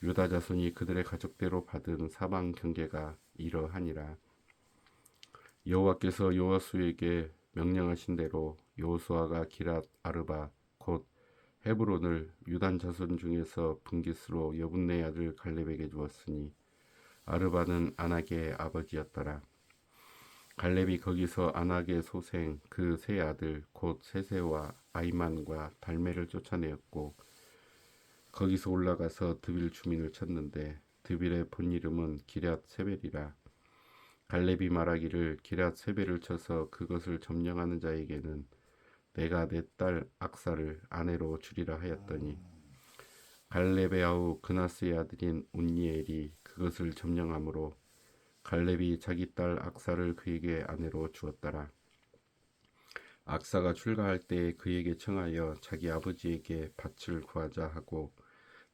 유다 자손이 그들의 가족대로 받은 사방 경계가 이러하니라. 여호와께서 여호수아에게 명령하신 대로 여호수아가 기럇 아르바 곧 헤브론을 유단 자손 중에서 분깃으로 여분네 아들 갈렙에게 주었으니 아르바는 아낙의 아버지였더라. 갈렙이 거기서 안악의 소생 그 세 아들 곧 세세와 아이만과 달메를 쫓아내었고 거기서 올라가서 드빌 주민을 쳤는데 드빌의 본 이름은 기럇 세벨이라. 갈렙이 말하기를 기럇 세벨을 쳐서 그것을 점령하는 자에게는 내가 내 딸 악사를 아내로 주리라 하였더니 갈렙의 아우 그나스의 아들인 운니엘이 그것을 점령함으로 갈렙이 자기 딸 악사를 그에게 아내로 주었더라. 악사가 출가할 때에 그에게 청하여 자기 아버지에게 밭을 구하자 하고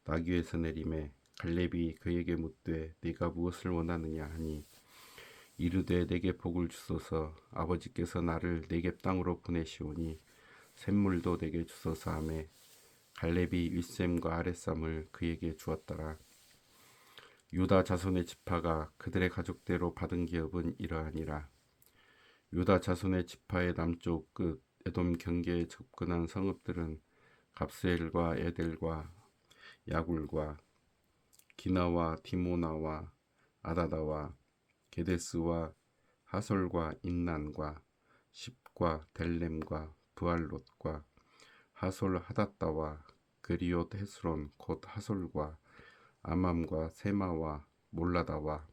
나귀에서 내림에 갈렙이 그에게 묻되 네가 무엇을 원하느냐 하니 이르되 내게 복을 주소서 아버지께서 나를 네겝 땅으로 보내시오니 샘물도 내게 주소서 하매 갈렙이 윗샘과 아랫샘을 그에게 주었더라. 유다 자손의 지파가 그들의 가족대로 받은 기업은 이러하니라. 유다 자손의 지파의 남쪽 끝 에돔 경계에 접근한 성읍들은 갑스엘과 에델과 야굴과 기나와 디모나와 아다다와 게데스와 하솔과 인난과 십과 델렘과 부알롯과 하솔 하닷다와 그리옷 헤스론 곧 하솔과 아맘과 세마와 몰라다와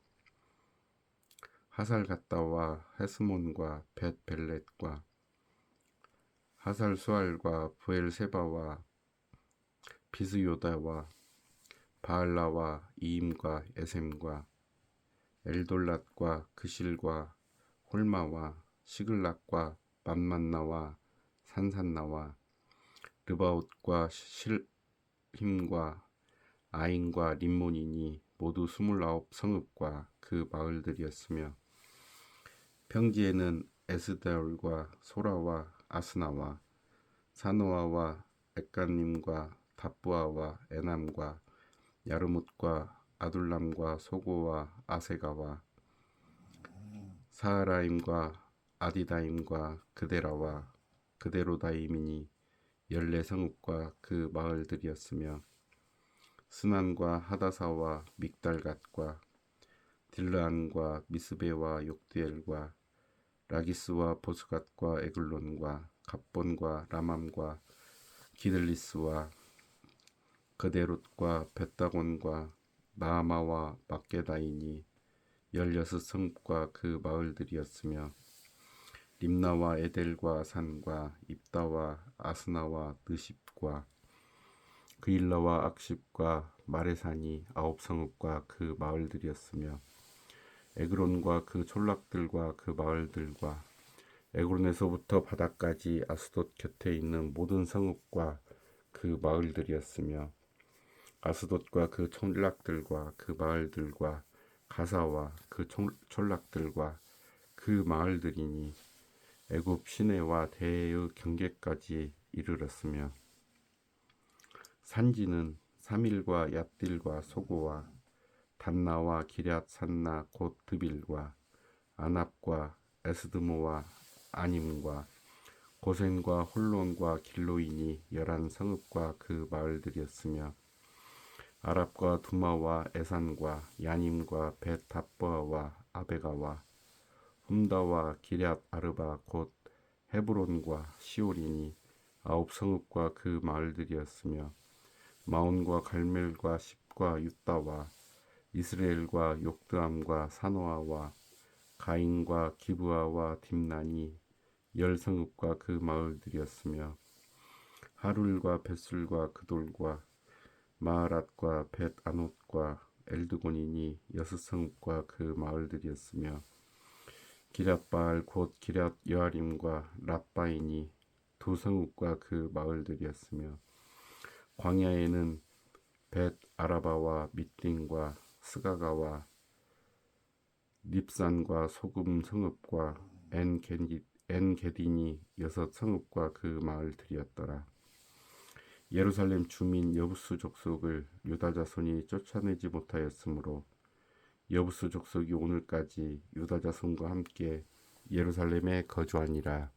하살갓다와 헤스몬과 벳벨렛과 하살수알과 부엘세바와 비스요다와 바알라와 이임과 에셈과 엘돌랏과 그실과 홀마와 시글락과 맘만나와 산산나와 르바옷과 실힘과 아인과 림몬이니 모두 29 성읍과 그 마을들이었으며 평지에는 에스다올과 소라와 아스나와 사노아와 에간님과 답부아와 에남과 야르뭇과 아둘람과 소고와 아세가와 사하라임과 아디다임과 그데라와 그데로다임이니 14성읍과 그 마을들이었으며 스난과 하다사와 믹달갓과 딜르안과 미스베와 욕디엘과 라기스와 보스갓과 에글론과 갑본과 라맘과 기들리스와 그데롯과 벳다곤과 나아마와 막게다이니 16성읍과 그 마을들이었으며 림나와 에델과 산과 입다와 아스나와 느십과 그일라와 악십과 마레산이 9성읍과 그 마을들이었으며 에그론과 그 촌락들과 그 마을들과 에그론에서부터 바다까지 아스돗 곁에 있는 모든 성읍과 그 마을들이었으며 아스돗과 그 촌락들과 그 마을들과 가사와 그 촌락들과 그 마을들이니 애굽 시내와 대해의 경계까지 이르렀으며 산지는 사밀과 얏딜과 소고와 단나와 기럇 산나 곧 드빌과 아납과 에스드모와 아님과 고센과 홀론과 길로이니 11성읍과 그 마을들이었으며 아랍과 두마와 에산과 야님과 벳다버아와 아베가와 훔다와 기럇 아르바 곧 헤브론과 시올이니 9성읍과 그 마을들이었으며 마온과 갈멜과 십과 유다와 이스라엘과 욕드암과 사노아와 가인과 기브아와 딥난이 10성읍과 그 마을들이었으며 하룰과 벳술과 그돌과 마하랏과 벳아논과 엘드곤이니 6성읍과 그 마을들이었으며 기럇바알 곧 기럇 여아림과 랍바이니 2성읍과 그 마을들이었으며 광야에는 벳 아라바와 밑딩과 스가가와 닙산과 소금 성읍과 엔게딘이 6성읍과 그 마을들이었더라. 예루살렘 주민 여부수 족속을 유다 자손이 쫓아내지 못하였으므로 여부수 족속이 오늘까지 유다 자손과 함께 예루살렘에 거주하니라.